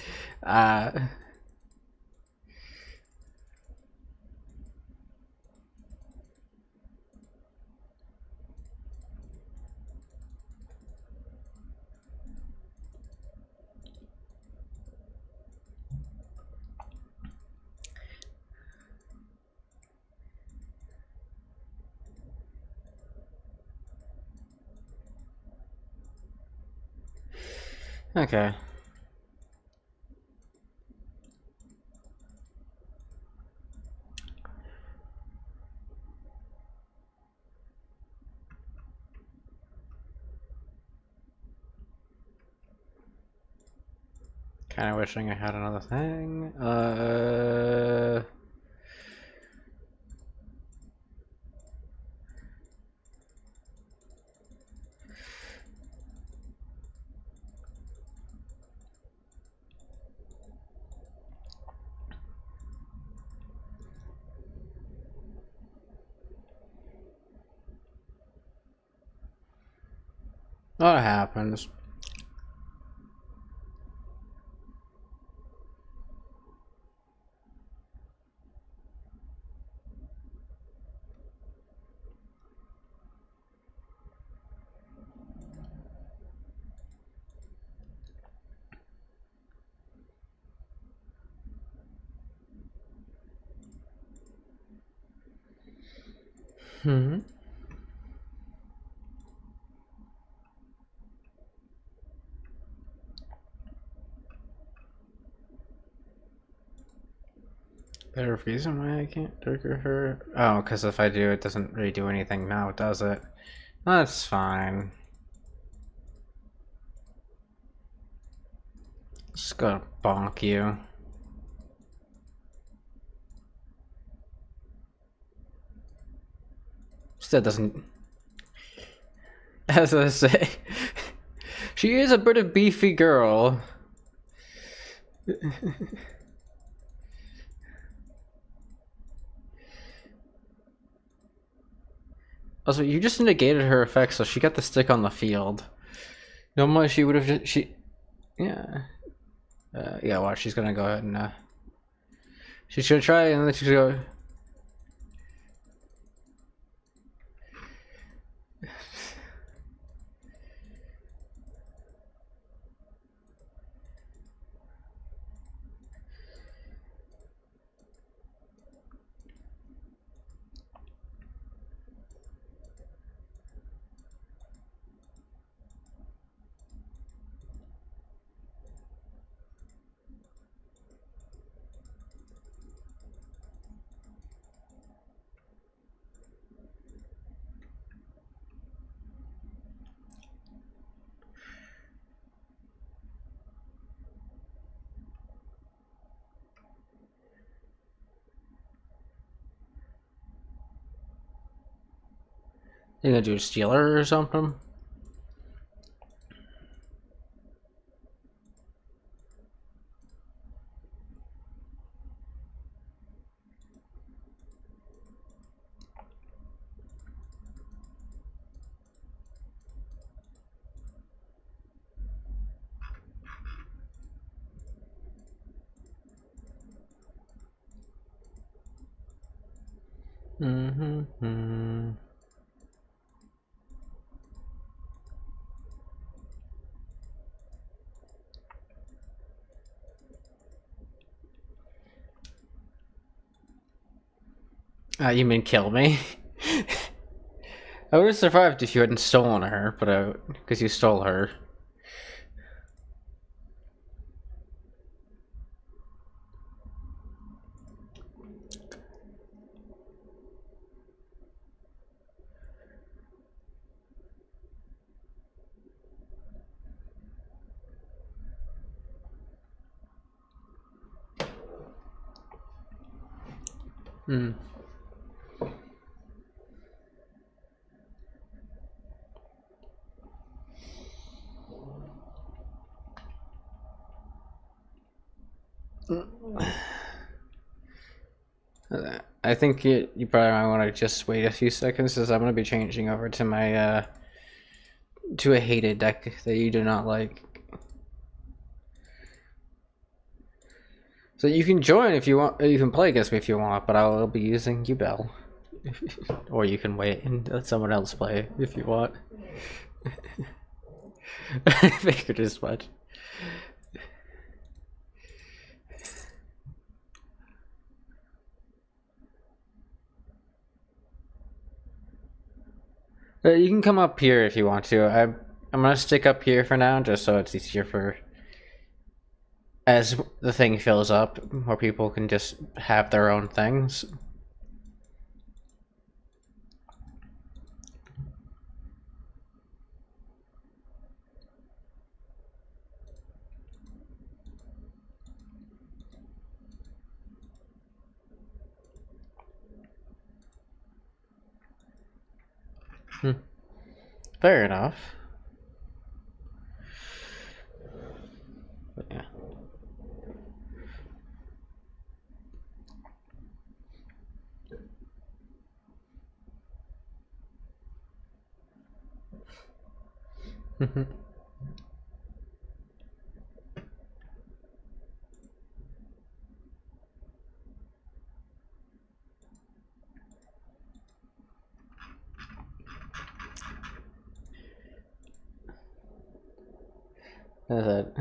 Okay. Kind of wishing I had another thing. What happens? There's a reason why I can't trigger her? Oh, because if I do, it doesn't really do anything now, does it? That's fine. Just gonna bonk you. Still doesn't. As I say, she is a pretty beefy girl. Also, you just negated her effect, so she got the stick on the field. Normally she would have just yeah. Yeah, watch, she's gonna go ahead and she's gonna try and then she's gonna go. You gonna do a stealer or something? Mm-hmm. You mean kill me? I would have survived if you hadn't stolen her, but because you stole her. Hmm. I think you probably might want to just wait a few seconds, as I'm going to be changing over to my to a hated deck that you do not like. So you can join if you want. You can play against me if you want, but I'll be using Yubel. Or you can wait and let someone else play if you want. I figured as much. You can come up here if you want to. I'm gonna stick up here for now, just so it's easier for as the thing fills up, more people can just have their own things. Fair enough. But yeah. That's it.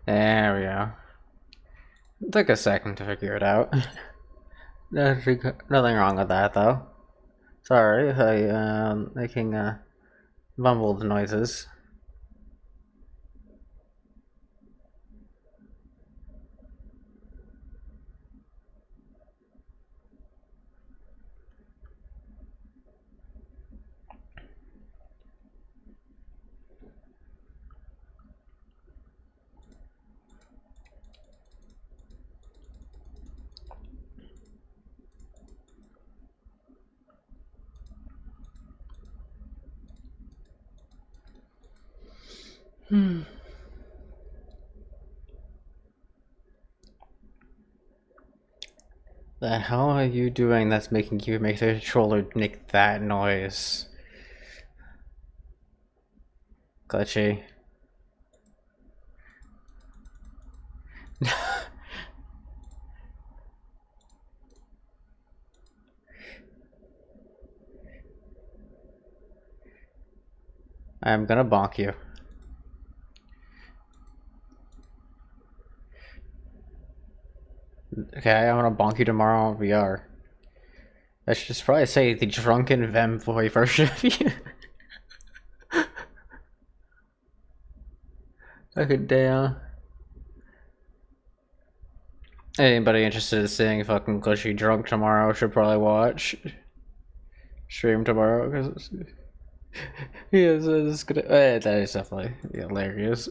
There we go. It took a second to figure it out. Nothing wrong with that though. Sorry, making mumbled noises. The hell are you doing that's making you make the controller make that noise? Glitchy. I'm gonna bonk you. Okay, I'm gonna bonk you tomorrow on VR. I should just probably say the drunken Vemboy version of you. Okay, damn. Anybody interested in seeing fucking Glitchy drunk tomorrow should probably watch stream tomorrow because it's gonna. That is definitely hilarious.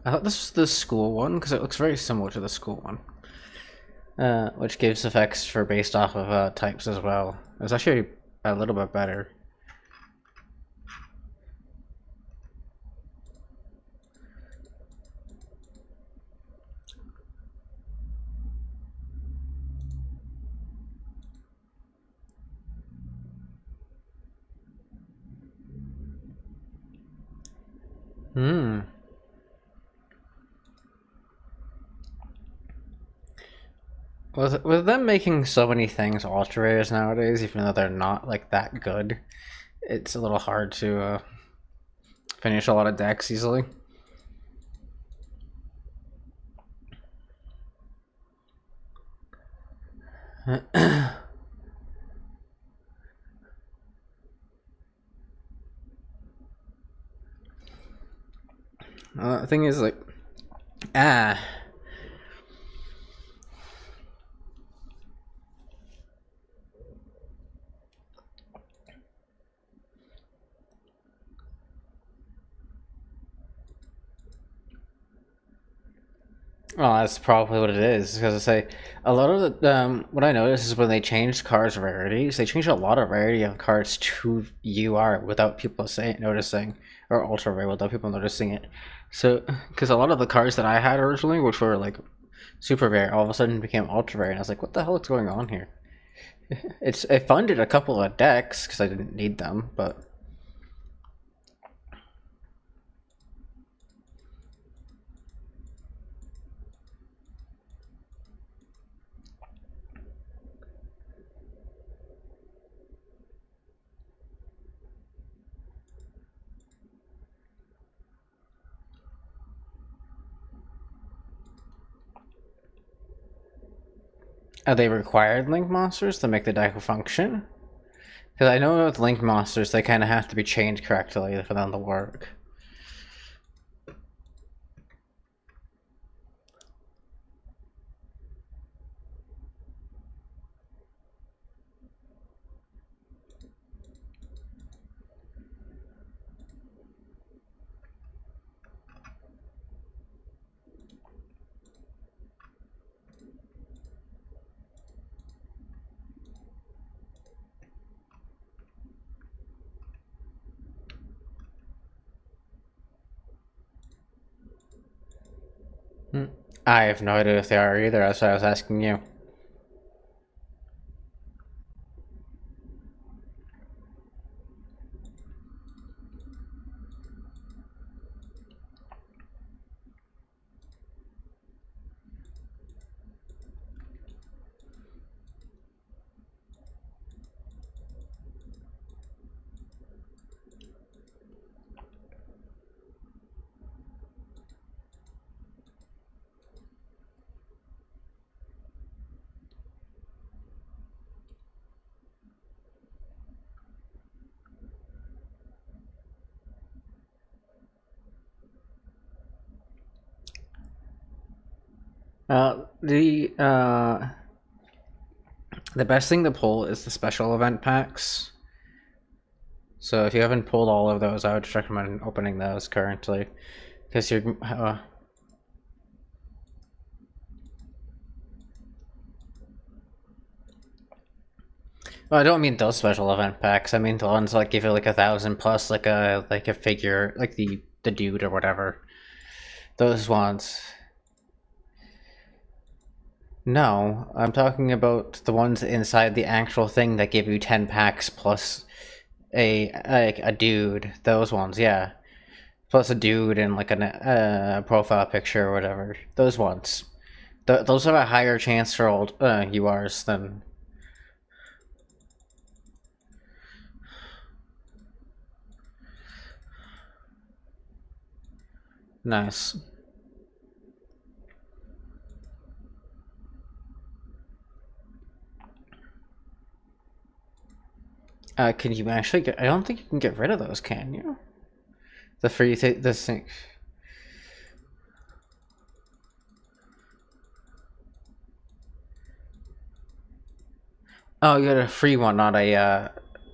I thought this was the school one because it looks very similar to the school one, which gives effects for based off of types as well. It's actually a little bit better. Hmm. With them making so many things ultra rares nowadays, even though they're not like that good, it's a little hard to finish a lot of decks easily. The thing is, like, ah. Well, that's probably what it is. Because I say, a lot of the what I noticed is when they changed cards' rarities, they changed a lot of rarity of cards to UR without people noticing, or ultra rare without people noticing it. So, because a lot of the cards that I had originally, which were like super rare, all of a sudden became ultra rare, and I was like, "What the hell is going on here?" It funded a couple of decks because I didn't need them, but. Are they required link monsters to make the deck function? Because I know with link monsters, they kind of have to be chained correctly for them to work. I have no idea if they are either, that's why I was asking you. The best thing to pull is the special event packs. So if you haven't pulled all of those, I would just recommend opening those currently, because you're. Well, I don't mean those special event packs. I mean the ones like give you like 1,000 plus like a figure, like the dude or whatever. Those ones. No, I'm talking about the ones inside the actual thing that give you 10 packs plus a dude. Those ones, yeah. Plus a dude and like a profile picture or whatever. Those ones. Those have a higher chance for old URs than. Nice. Can you actually get? I don't think you can get rid of those, can you? The free this thing. Oh, you got a free one, not a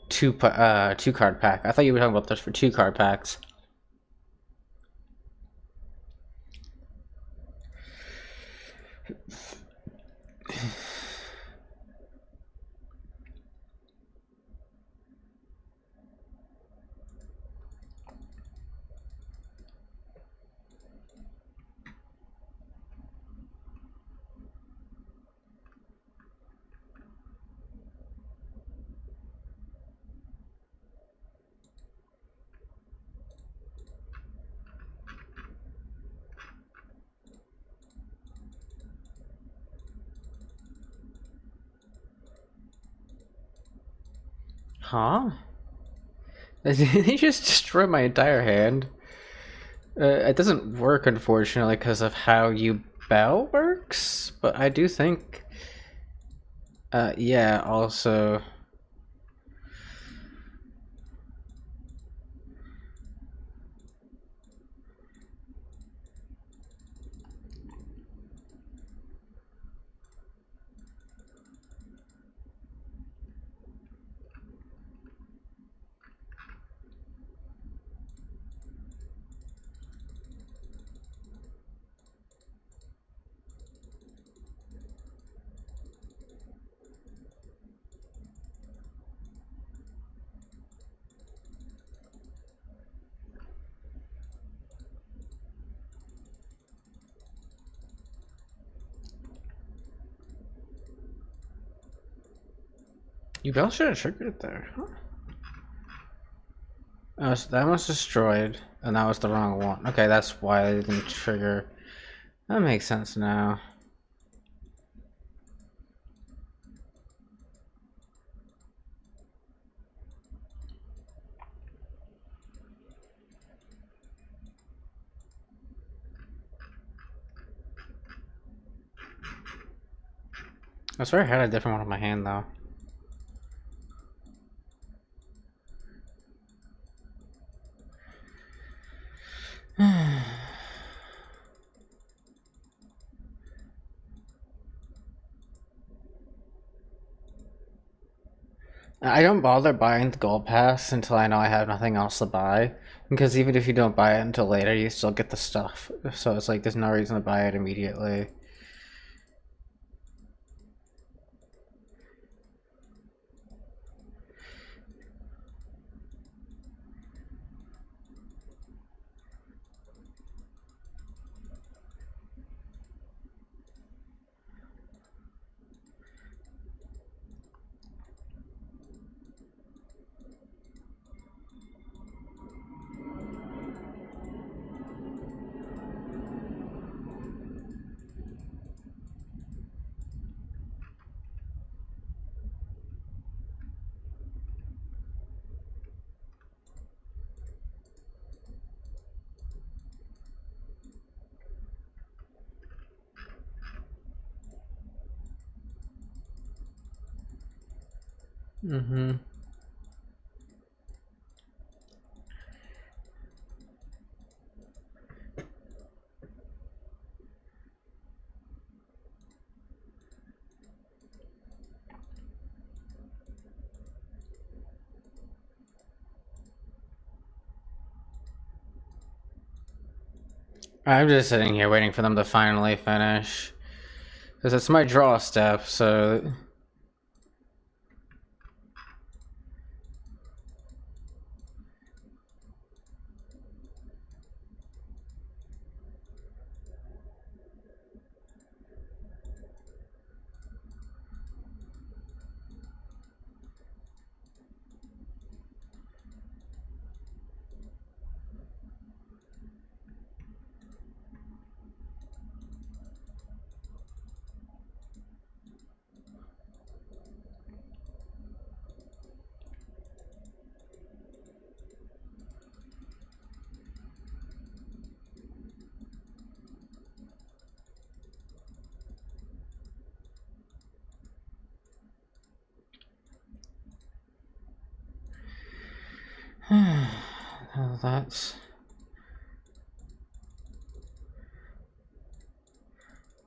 two card pack. I thought you were talking about this for 2 card packs. Huh? Did he just destroy my entire hand? It doesn't work, unfortunately, because of how Yubel works, but I do think... yeah, also... Yubel should have triggered it there, huh? Oh, so that was destroyed, and that was the wrong one. Okay, that's why I didn't trigger. That makes sense now. I swear I had a different one in my hand, though. I don't bother buying the gold pass until I know I have nothing else to buy. Because even if you don't buy it until later, you still get the stuff. So it's like there's no reason to buy it immediately. Mm-hmm. I'm just sitting here waiting for them to finally finish. Because it's my draw step, so... That's...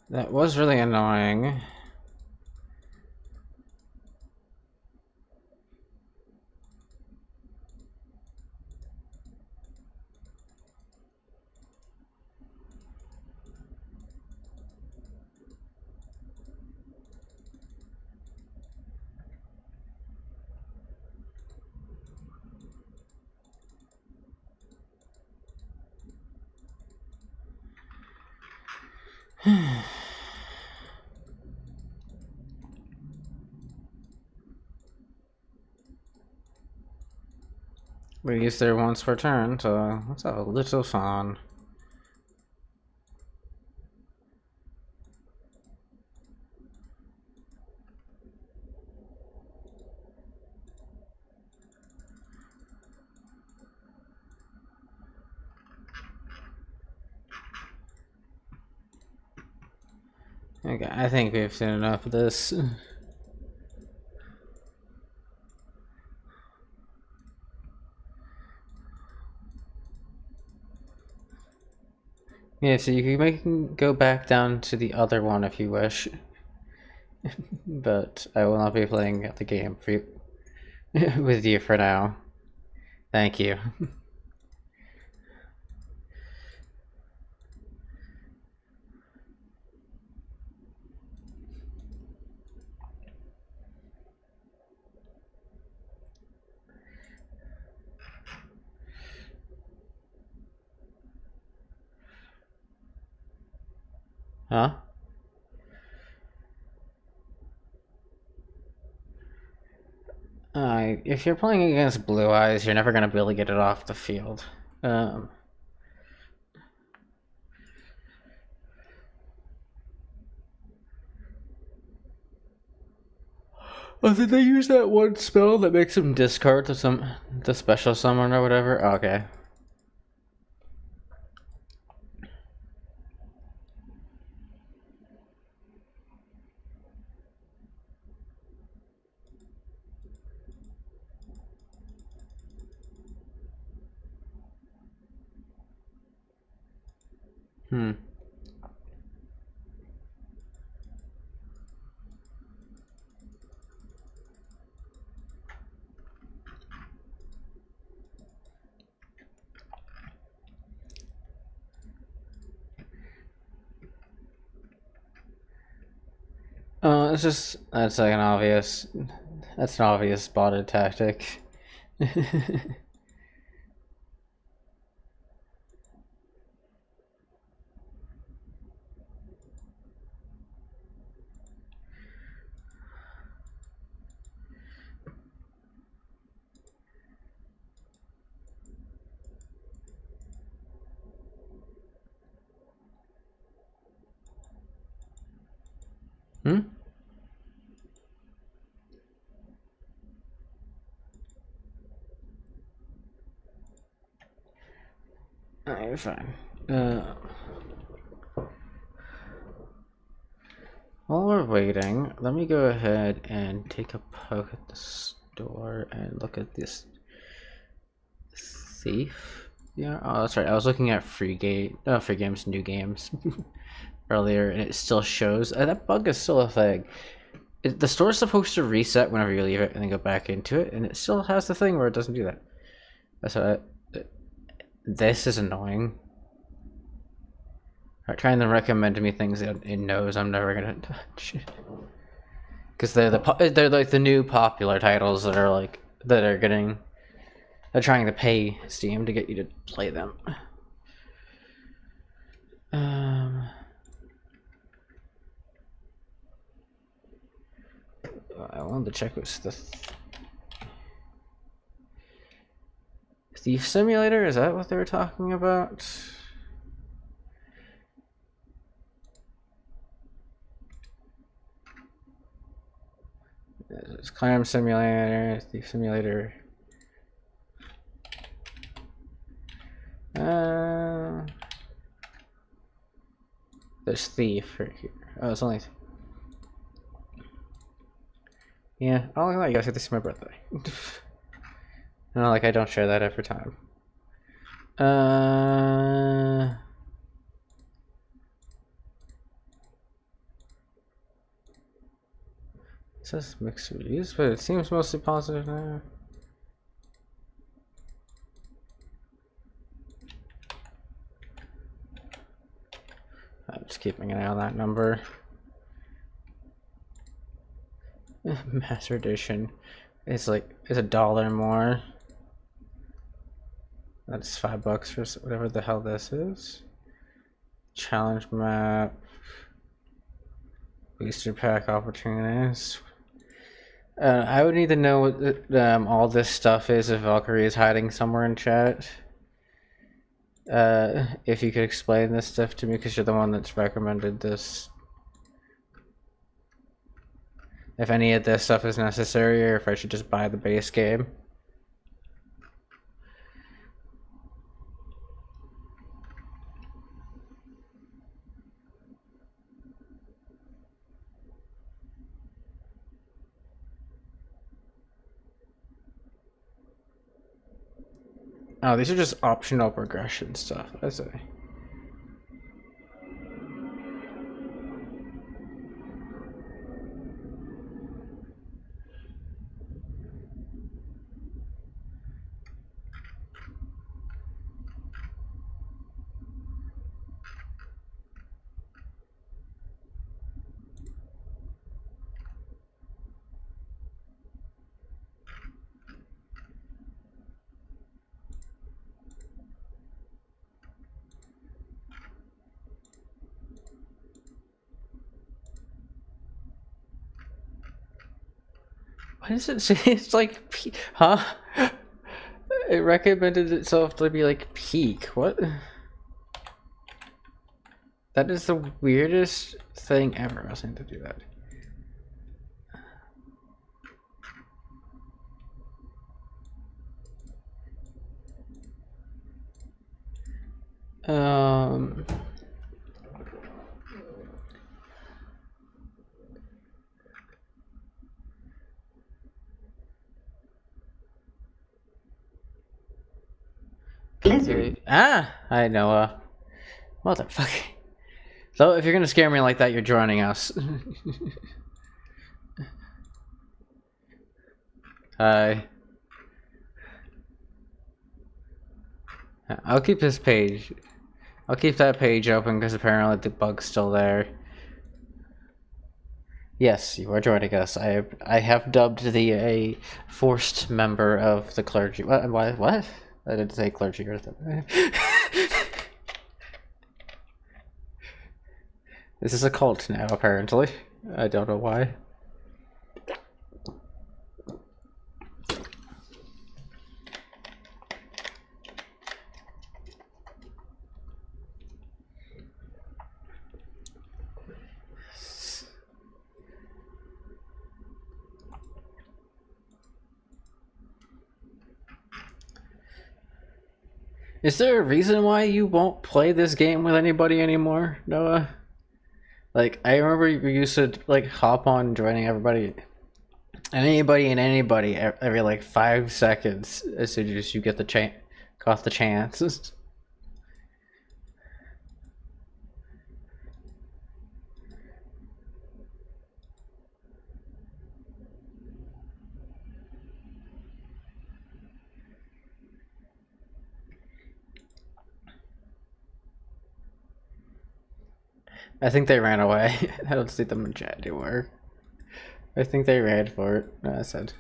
That was really annoying. We used there once per turn, so let's have a little fun. Okay, I think we've seen enough of this. Yeah, so you can go back down to the other one if you wish. But I will not be playing the game for you with you for now. Thank you. Huh? If you're playing against Blue Eyes, you're never gonna be able to get it off the field. Oh, did they use that one spell that makes him discard the special summon or whatever? Okay. Hmm. It's just that's like that's an obvious spotted tactic. Hmm? Alright, fine. While we're waiting, let me go ahead and take a poke at the store and look at this thief. Yeah, oh, that's right. I was looking at free games, new games earlier, and it still shows. That bug is still a thing. The store's supposed to reset whenever you leave it and then go back into it, and it still has the thing where it doesn't do that. So this is annoying. Trying to recommend me things that it knows I'm never gonna touch. Because they're like the new popular titles that are getting. They're trying to pay Steam to get you to play them. I wanted to check what's the Thief Simulator. Is that what they were talking about? It's Climb Simulator, Thief Simulator. There's Thief right here. Oh, it's only. Yeah, oh look at that, you guys get to see my birthday. No, like I don't share that every time. It says mixed reviews, but it seems mostly positive now. I'm just keeping an eye on that number. Master Edition is like $1 more. That's $5 for whatever the hell this is. Challenge map, booster pack opportunities. I would need to know what all this stuff is if Valkyrie is hiding somewhere in chat. If you could explain this stuff to me, because you're the one that's recommended this. If any of this stuff is necessary, or if I should just buy the base game. Oh, these are just optional progression stuff, I see. Why does it say it's like huh? It recommended itself to be like peak. What? That is the weirdest thing ever. I was going to do that. Blizzard. Ah, I know. Motherfucker. So if you're gonna scare me like that, you're joining us. Hi. I'll keep this page. I'll keep that page open because apparently the bug's still there. Yes, you are joining us. I have dubbed the a forced member of the clergy. What? I didn't say clergy or something. This is a cult now, apparently. I don't know why. Is there a reason why you won't play this game with anybody anymore, Noah? Like, I remember you used to, like, hop on joining everybody, anybody and anybody every, like, 5 seconds as soon as you get the got the chance. I think they ran away. I don't see them in chat anymore. I think they ran for it. No, I said.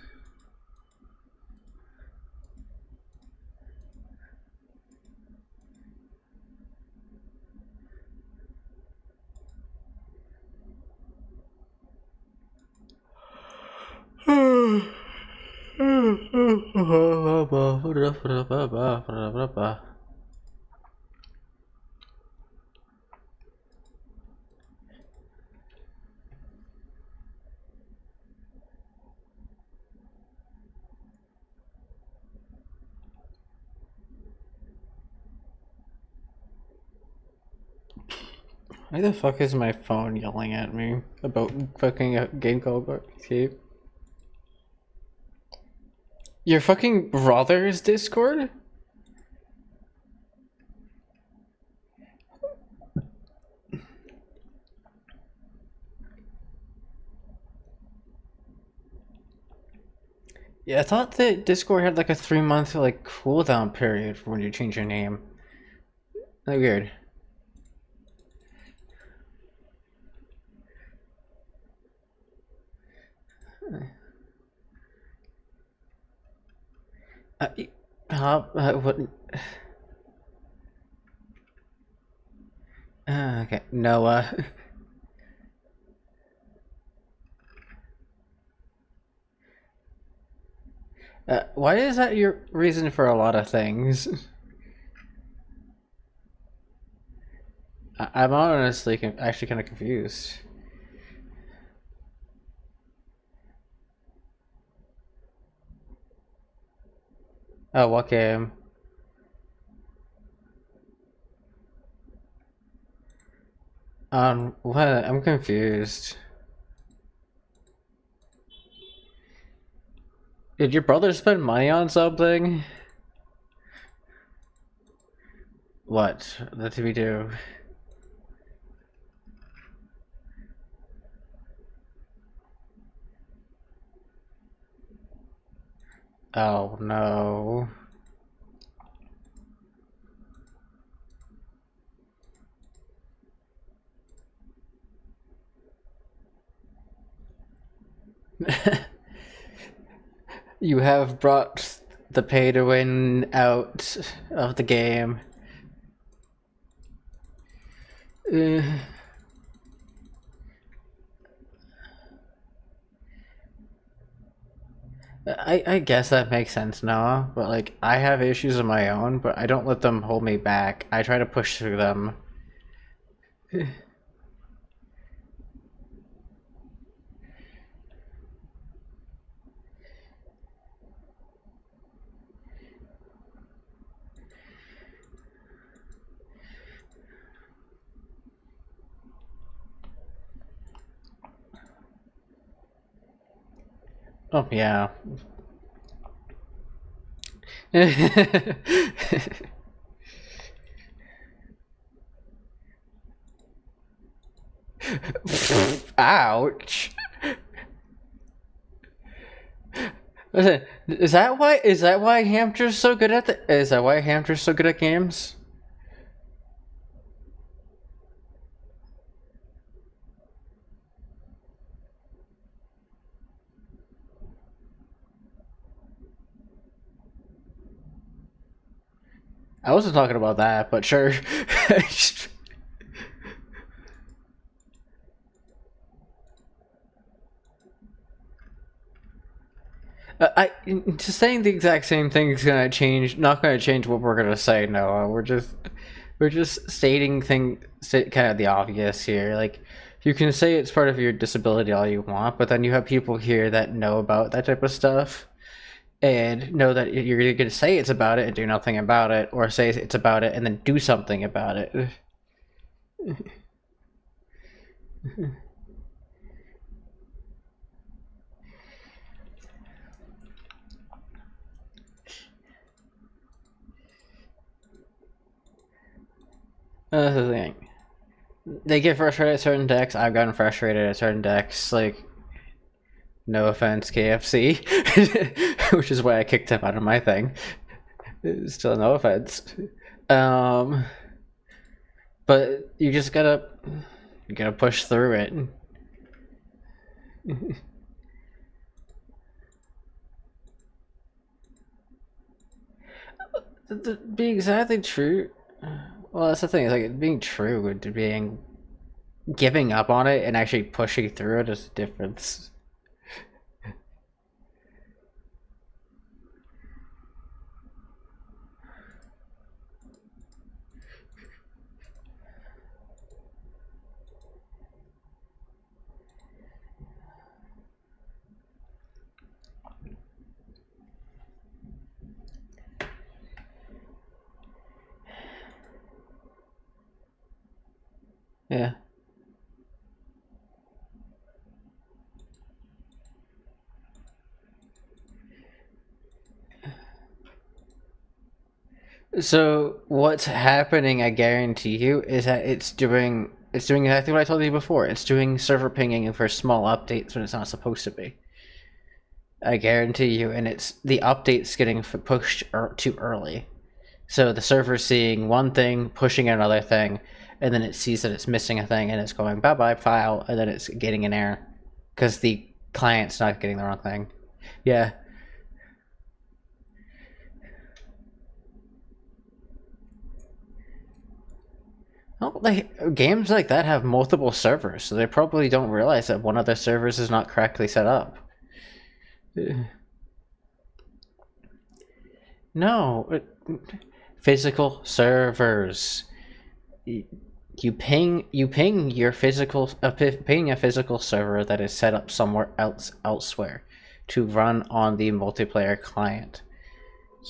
Why the fuck is my phone yelling at me about fucking a game called Escape? Your fucking brother's Discord? Yeah, I thought that Discord had like a 3 month like cooldown period for when you change your name. That weird. Uh, what? Okay, Noah. Why is that your reason for a lot of things? I'm honestly actually kind of confused. Oh, what game? What? I'm confused. Did your brother spend money on something? What? What did we do? Oh no. You have brought the pay to win out of the game. Uh, I guess that makes sense now, but like I have issues of my own, but I don't let them hold me back. I try to push through them. Oh yeah. Ouch. Listen, is that why Hamster's so good at the is that why Hamster's so good at games? I wasn't talking about that, but sure. I just saying the exact same thing is gonna change. Not gonna change what we're gonna say. Noah. We're just stating kind of the obvious here. Like you can say it's part of your disability all you want, but then you have people here that know about that type of stuff and know that you're either gonna say it's about it and do nothing about it, or say it's about it and then do something about it. That's the thing. They get frustrated at certain decks. I've gotten frustrated at certain decks. Like, no offense, KFC, which is why I kicked him out of my thing. Still, no offense. Um, but you gotta push through it. Being exactly true. Well, that's the thing. It's like being true and being giving up on it and actually pushing through it is a difference. Yeah. So what's happening, I guarantee you, is that it's doing exactly what I told you before. It's doing server pinging for small updates when it's not supposed to be. I guarantee you, and it's the updates getting pushed too early. So the server's seeing one thing, pushing another thing, and then it sees that it's missing a thing, and it's going bye bye file, and then it's getting an error because the client's not getting the wrong thing. Yeah. Well, games like that have multiple servers, so they probably don't realize that one of their servers is not correctly set up. No, physical servers. You ping your ping a physical server that is set up somewhere elsewhere to run on the multiplayer client.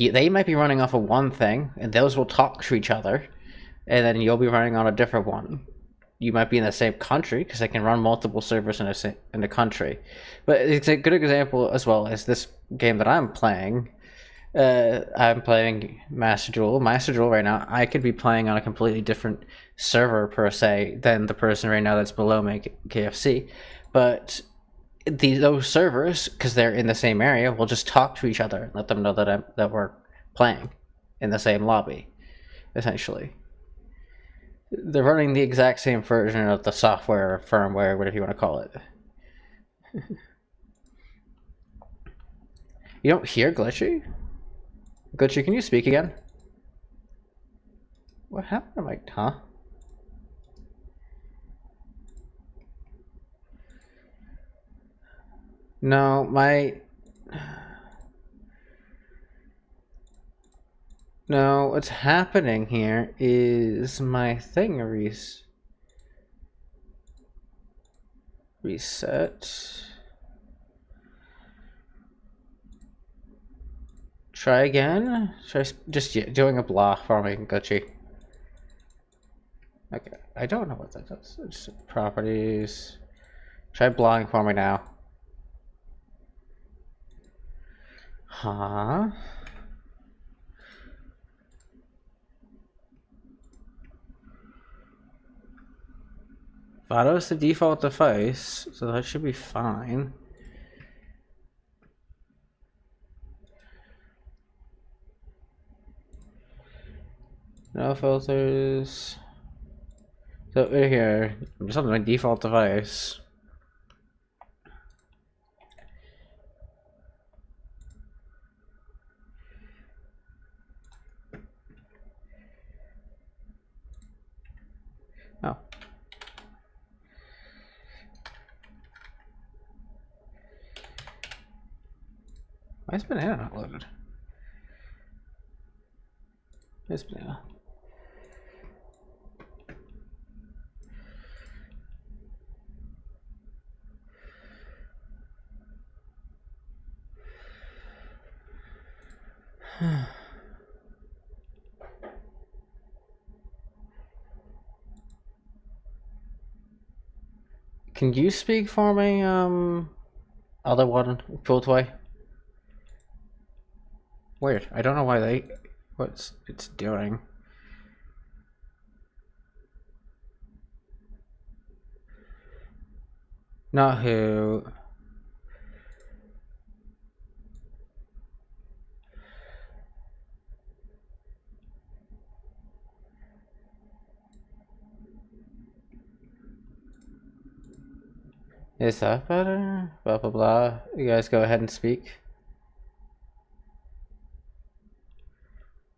They might be running off of one thing, and those will talk to each other, and then you'll be running on a different one. You might be in the same country because they can run multiple servers in a country. But it's a good example as well as this game that I'm playing. I'm playing Master Duel. Master Duel right now, I could be playing on a completely different server per se than the person right now that's below me, KFC. But those servers, because they're in the same area, will just talk to each other and let them know that we're playing in the same lobby, essentially. They're running the exact same version of the software, or firmware, whatever you want to call it. You don't hear Glitchy? Glitchy, can you speak again? What happened to my... Huh? No, my... No, what's happening here is my thing reset. Try again? Try just doing a block for me, Glitchy. Okay, I don't know what that does. It's properties. Try blocking for me now. Huh? Vado is the default device, so that should be fine. No filters. So here, I'm just on my default device. Oh. Why is banana not loaded? It's banana. Can you speak for me, other one, Cool Toy? Weird. I don't know why what it's doing. Not who. Is that better? Blah blah blah. You guys go ahead and speak.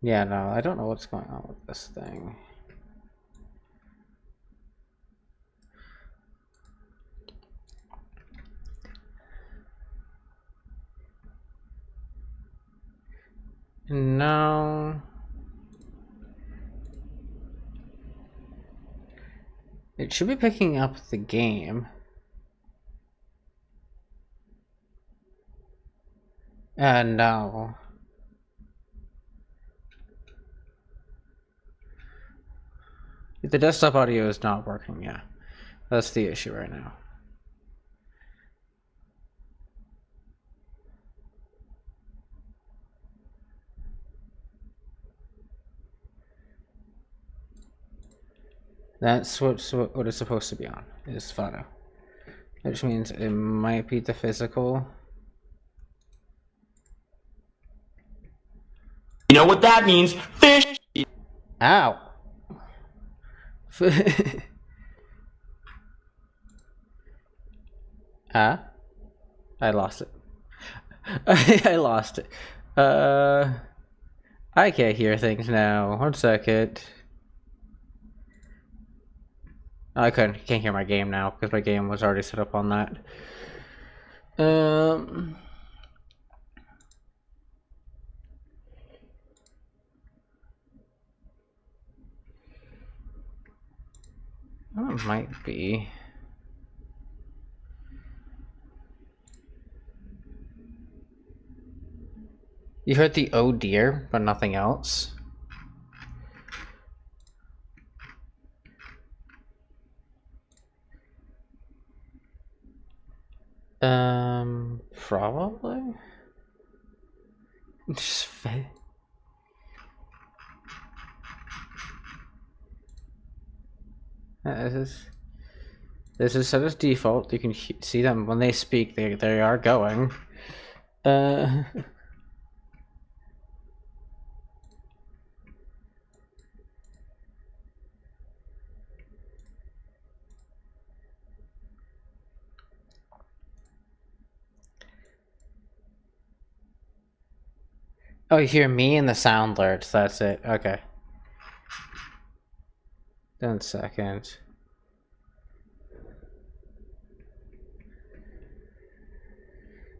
Yeah, no, I don't know what's going on with this thing. No. It should be picking up the game. No. The desktop audio is not working, yeah. That's the issue right now. That's what it's supposed to be on, is photo. Which means it might be the physical. You know what that means? Fish! Ow! Huh? I lost it. I lost it. I can't hear things now. 1 second. I can't hear my game now because my game was already set up on that. Oh, it might be. You heard the oh dear, but nothing else. Probably. Just this is set as default. You can see them when they speak. They are going. Oh, you hear me and the sound alerts. That's it. Okay. 1 second.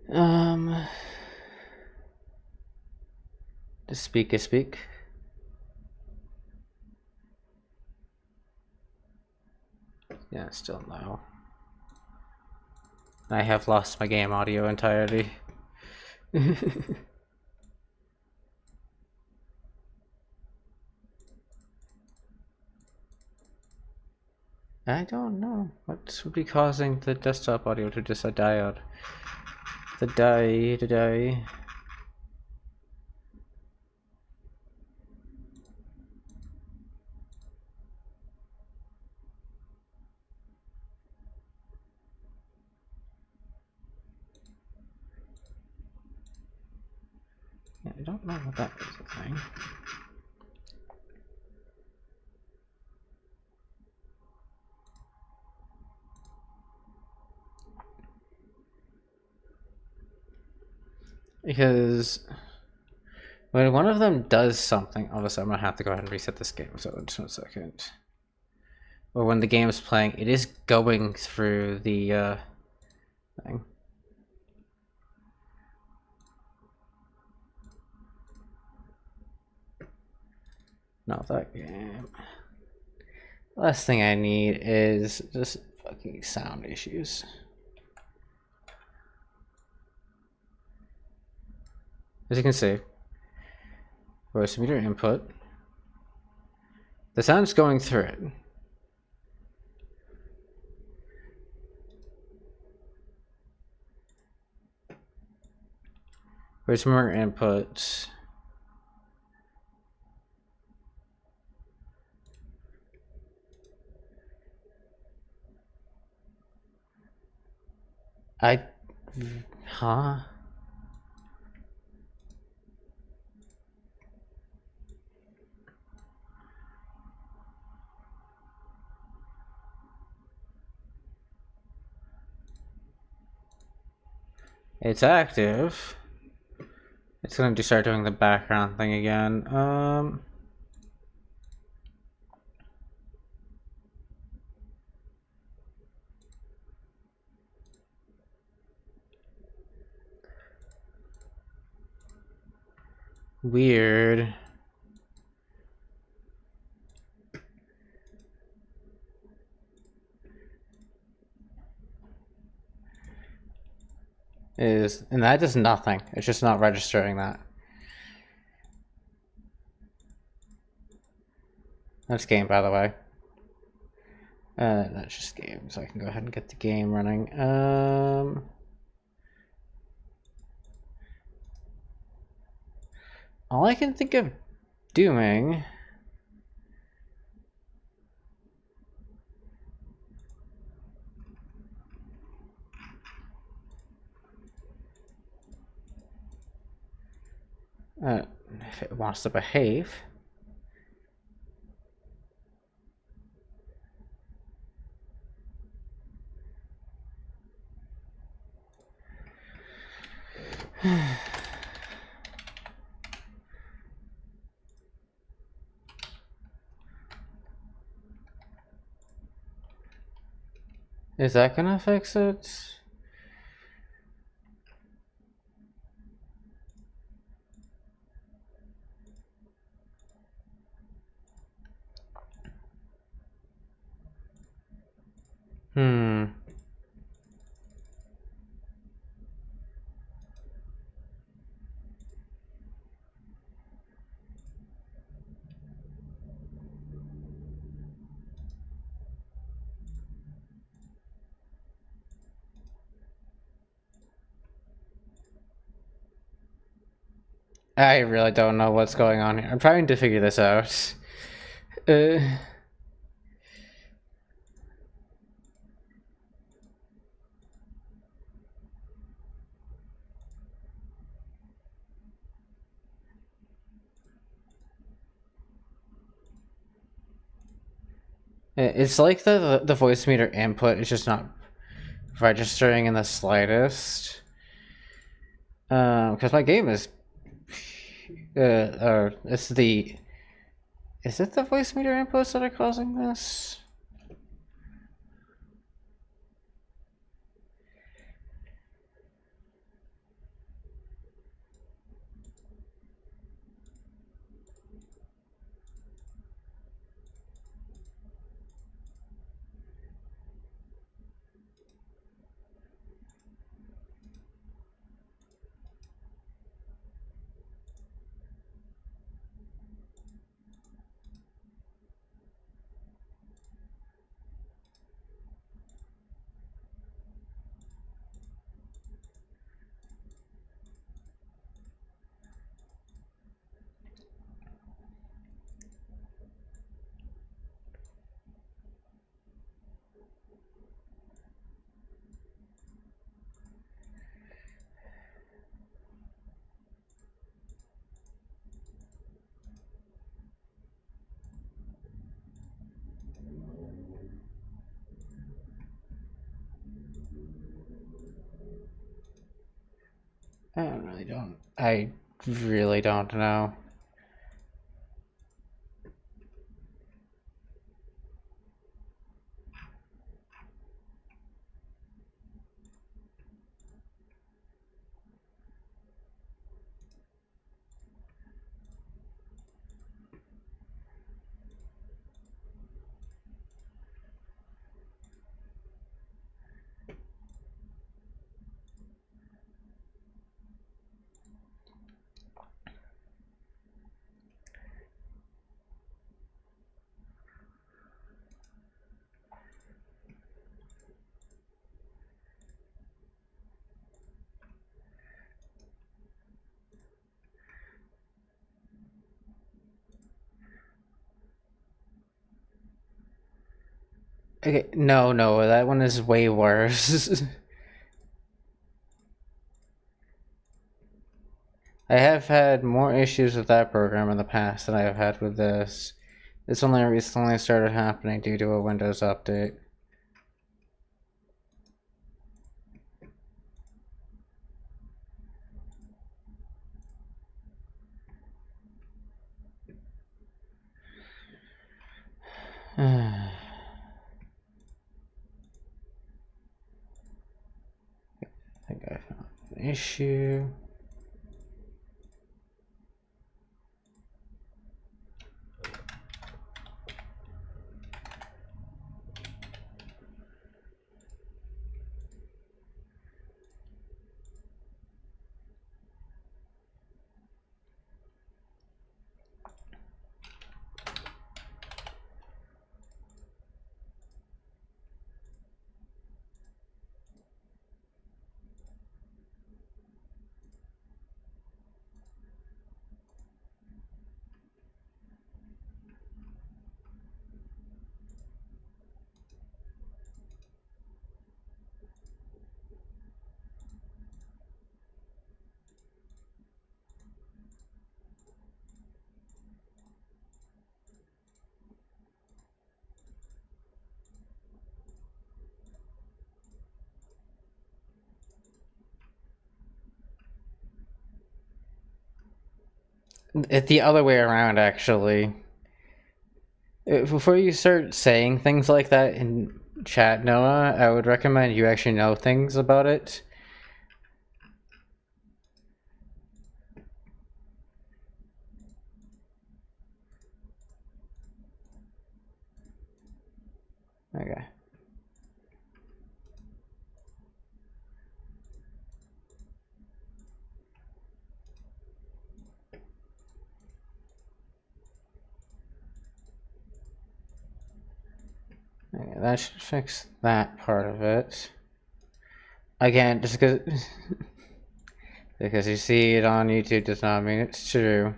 To speak is speak. Yeah, still no. I have lost my game audio entirely. I don't know what would be causing the desktop audio to just die out. The die. Yeah, I don't know what that is a thing. Because when one of them does something, obviously I'm gonna have to go ahead and reset this game, so just 1 second. Or when the game is playing, it is going through the thing. Not that game. Last thing I need is just fucking sound issues. As you can see, voice meter input. The sound's going through it. Voice meter input. Huh? It's active. It's going to start doing the background thing again. Weird. And that does nothing. It's just not registering that. That's game, by the way. That's just game, so I can go ahead and get the game running. All I can think of doing If it wants to behave. Is that gonna fix it? Hmm. I really don't know what's going on here. I'm trying to figure this out. It's like the voice meter input is just not registering in the slightest. Because my game is, it's the, is it the voice meter inputs that are causing this? I really don't know. Okay, no, that one is way worse. I have had more issues with that program in the past than I have had with this. This only recently started happening due to a Windows update. I think I found an issue. It's the other way around, actually. Before you start saying things like that in chat, Noah, I would recommend you actually know things about it. Okay. Okay, that should fix that part of it. Again, just because you see it on YouTube does not mean it's true.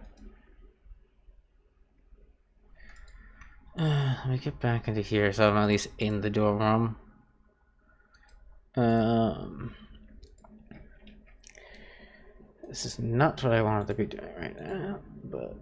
Let me get back into here so I'm at least in the dorm room. This is not what I wanted to be doing right now, but...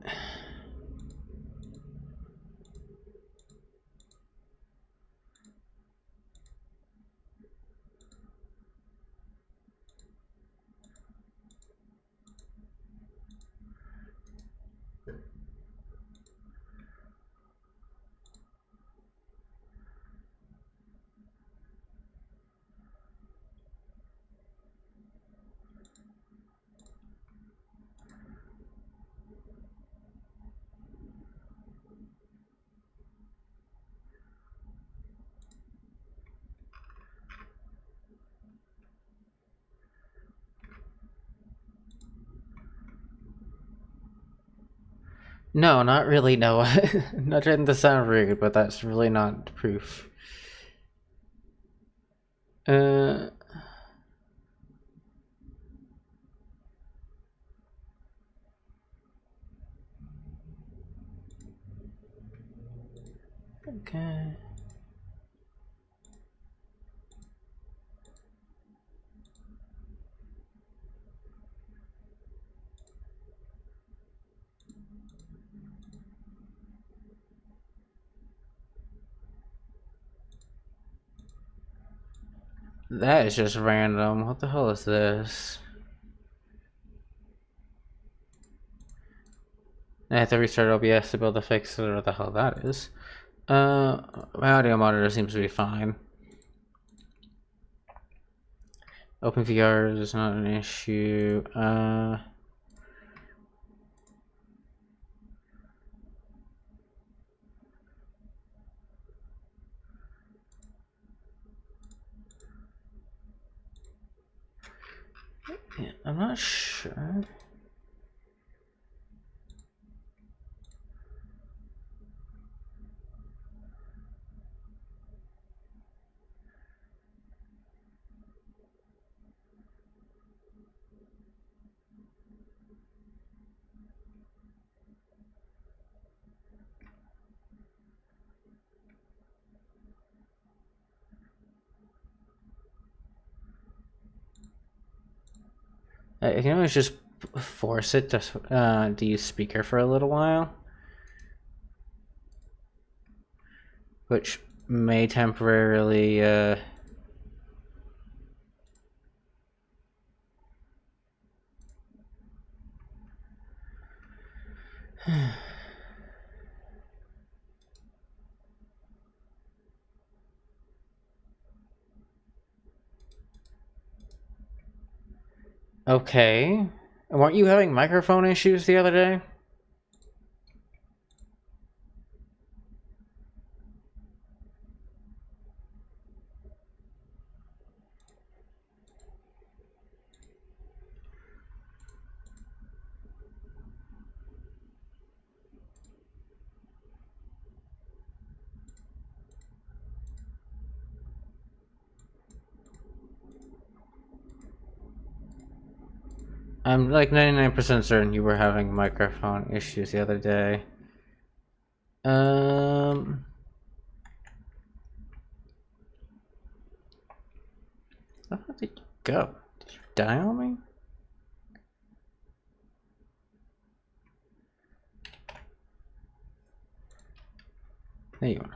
No, not really, no. Not trying to sound rude, but that's really not proof. Okay. That is just random. What the hell is this? I have to restart OBS to be able to fix it, or what the hell that is. My audio monitor seems to be fine. OpenVR is not an issue. Yeah, I'm not sure. I can always just force it to use speaker for a little while, which may temporarily Okay. Weren't you having microphone issues the other day? I'm like 99% certain you were having microphone issues the other day. Where did you go? Did you die on me? There you are.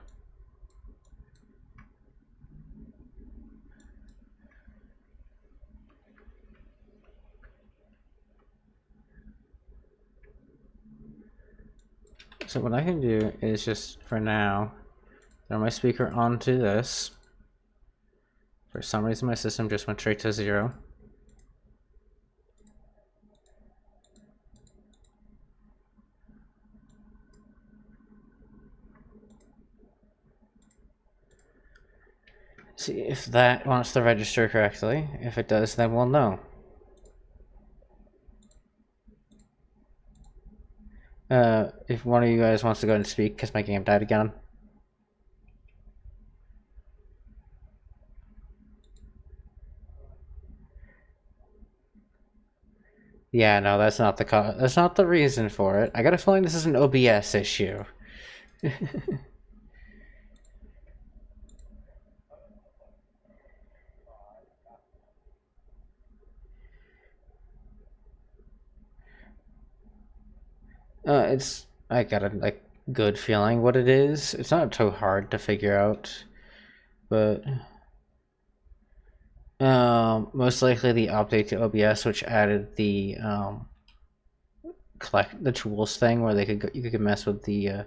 So what I can do is just, for now, throw my speaker onto this. For some reason my system just went straight to 0. See if that wants to register correctly. If it does, then we'll know. If one of you guys wants to go and speak, because my game died again. Yeah, no, that's not the that's not the reason for it. I got a feeling this is an OBS issue. I got a like good feeling what it is. It's not too hard to figure out, but most likely the update to OBS, which added the collect the tools thing, where you could mess with the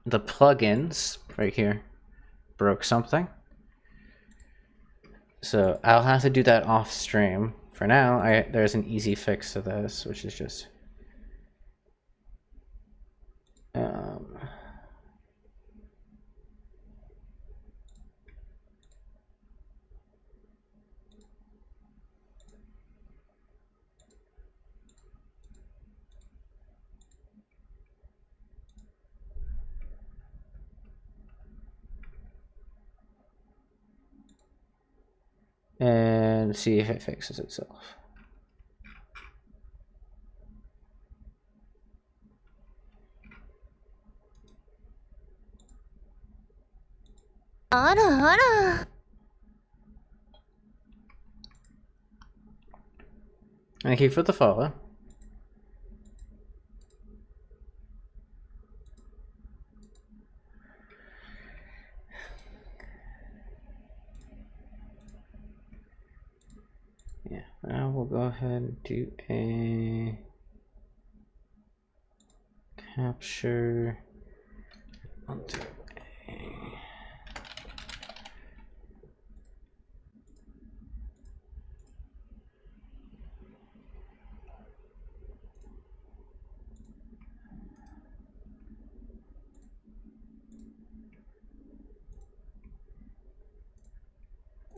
plugins right here, broke something. So I'll have to do that off stream. For now, there's an easy fix to this, which is just and see if it fixes itself. Thank you for the follow. Yeah, now we'll go ahead and do a capture. I'll do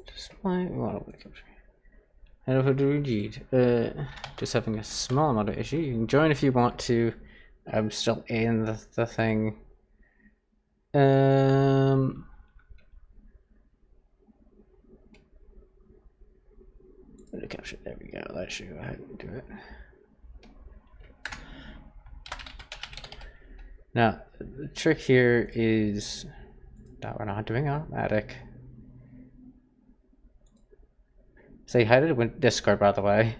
display. Well, capture. Hello, Hadroojid. Just having a small amount of issue. You can join if you want to. I'm still in the thing. Capture. There we go. That should go ahead and do it. Now, the trick here is that we're not doing automatic. Say hi to Discord, by the way.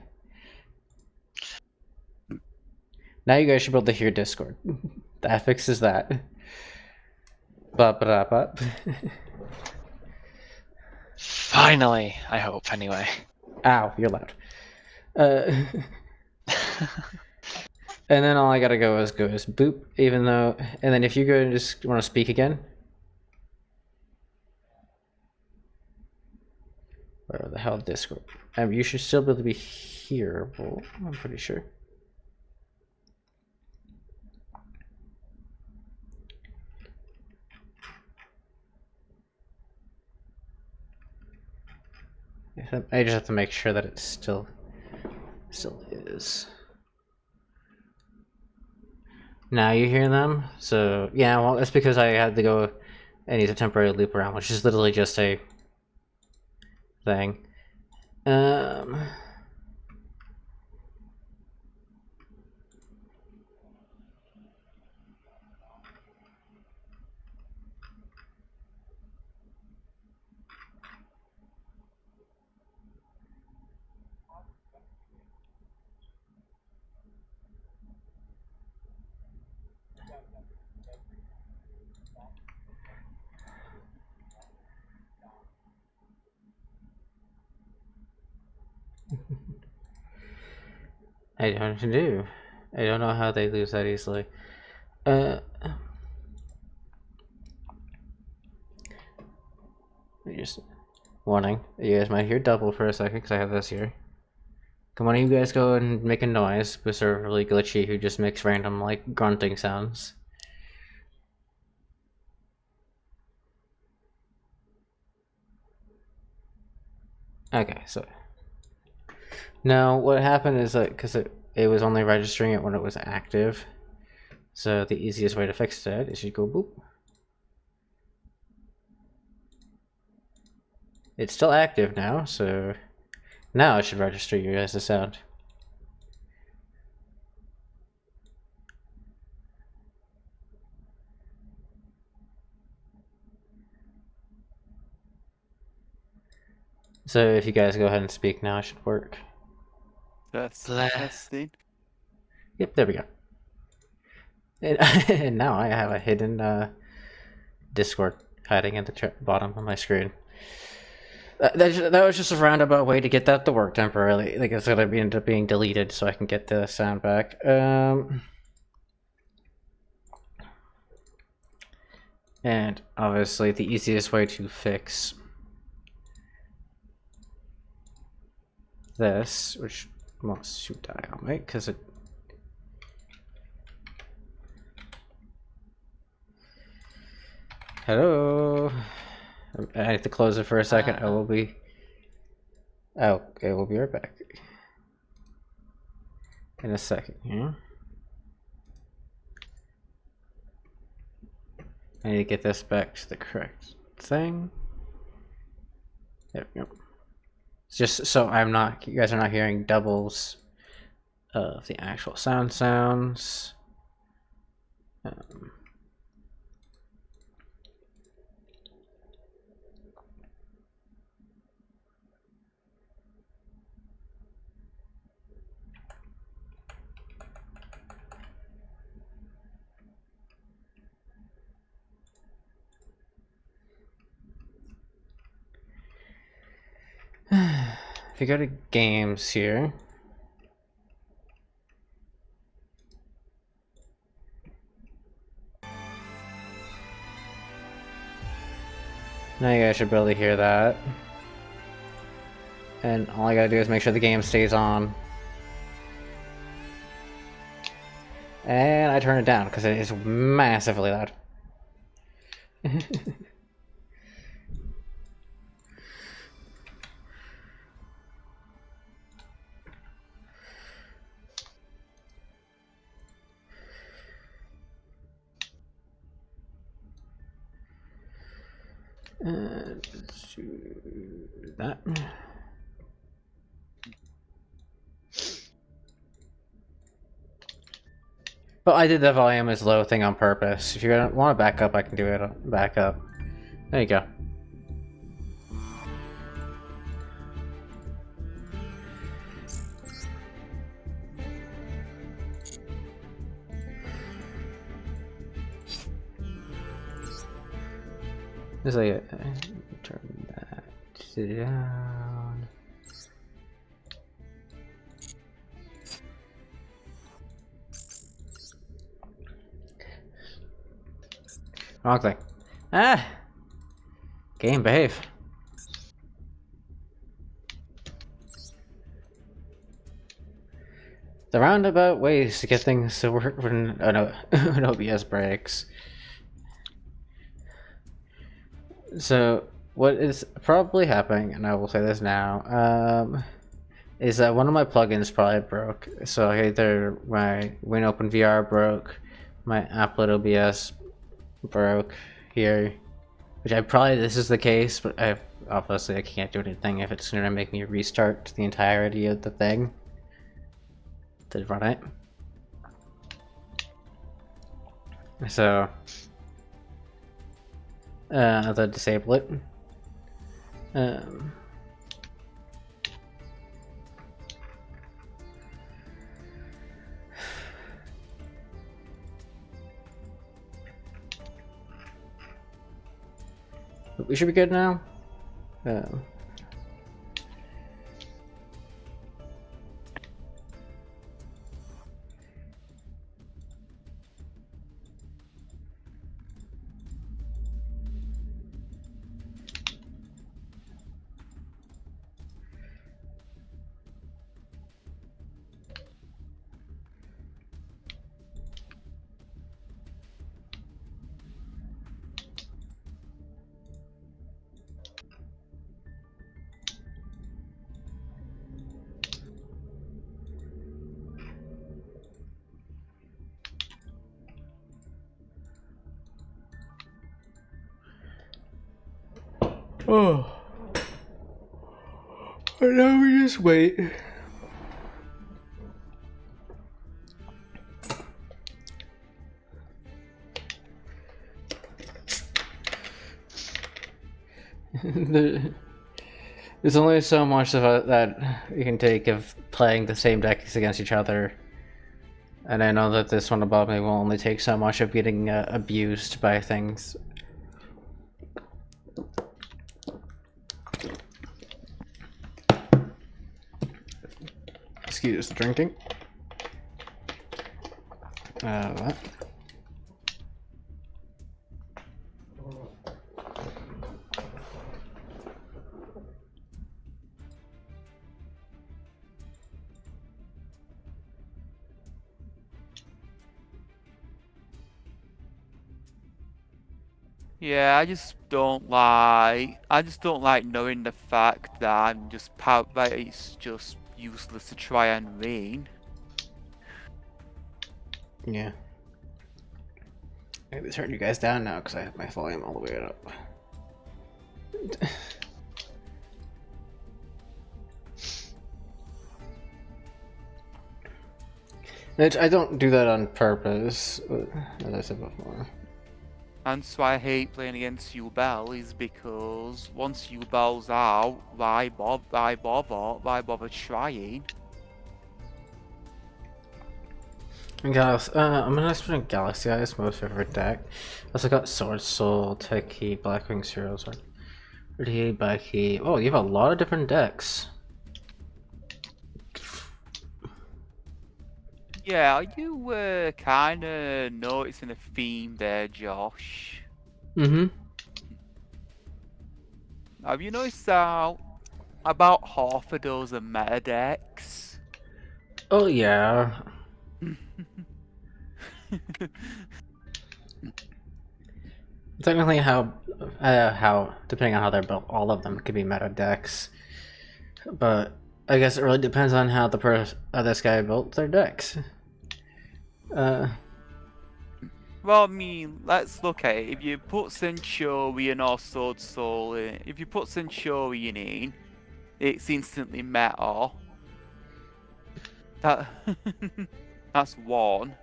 Now you guys should be able to hear Discord. That fixes that. Ba-ba-da-ba. Finally, I hope, anyway. Ow, you're loud. And then all I gotta go is boop, even though, and then if you go and just want to speak again. Where the hell Discord? You should still be able to be hearable, I'm pretty sure. I just have to make sure that it still is. Now you hear them? So yeah, well that's because I had to go and use a temporary loop around, which is literally just a thing. I don't do. I don't know how they lose that easily. Uh, just warning. You guys might hear double for a second because I have this here. Come on, you guys go and make a noise. Because they're really glitchy who just makes random like grunting sounds. Okay, so now what happened is that because it was only registering it when it was active. So the easiest way to fix that is you go boop. It's still active now, so now it should register you as a sound. So if you guys go ahead and speak now, it should work. Testing. Yep, there we go. And, and now I have a hidden Discord hiding at the bottom of my screen. That was just a roundabout way to get that to work temporarily. Like it's gonna end up being deleted so I can get the sound back. And obviously the easiest way to fix this, which wants to die on me because it. Hello. I have to close it for a second. I will be. Oh, okay, we'll be right back. In a second, yeah. I need to get this back to the correct thing. There we go. Just so you guys are not hearing doubles of the actual sounds. If you go to games here, now you guys should be able to hear that. And all I gotta do is make sure the game stays on. And I turn it down because it is massively loud. Let's do that. But I did the volume as low thing on purpose. If you want to back up, I can do it back up. There you go. Just like turn that down. Wrong thing. Ah! Game, behave. The roundabout ways to get things to work when an OBS breaks. So, what is probably happening, and I will say this now, is that one of my plugins probably broke. So either my WinOpenVR broke, my Applet OBS broke here, which this is the case, but obviously I can't do anything if it's gonna make me restart the entirety of the thing to run it. So I'll disable it. We should be good now. Oh. And now we just wait. There's only so much of it that you can take of playing the same decks against each other. And I know that this one above me will only take so much of getting abused by things. Excuse the drinking. What? Yeah, I just don't like knowing the fact that that it's just useless to try and win. Yeah. Maybe turn you guys down now because I have my volume all the way up. I don't do that on purpose, as I said before. And so I hate playing against Yubel is because once Yubel's out, why bother trying? I'm gonna spin Galaxy Eyes, most favorite deck. Also got Sword Soul, Techie, Blackwing Zero, Sword. Becky. Oh, you have a lot of different decks. Yeah, are you kind of noticing a theme there, Josh? Mm-hmm. Have you noticed about half of those are meta decks? Oh yeah. Technically, how depending on how they're built, all of them could be meta decks. But I guess it really depends on how this guy built their decks. Well, I mean, let's look at it. If you put Centurion or Sword Soul in, if you put Centurion in, it's instantly meta. That that's one.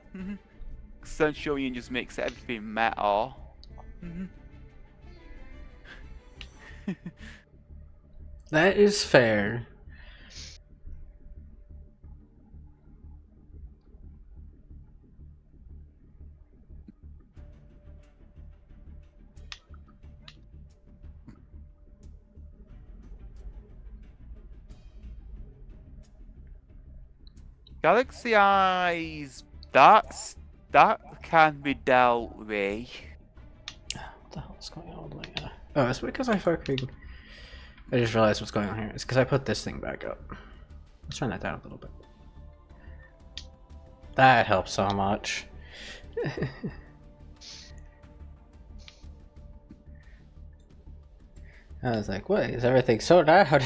Centurion just makes everything meta. That is fair. Galaxy Eyes, that can be dealt with. What the hell is going on with my Oh, it's because I just realized what's going on here. It's because I put this thing back up. Let's turn that down a little bit. That helps so much. I was like, what? Is everything so loud?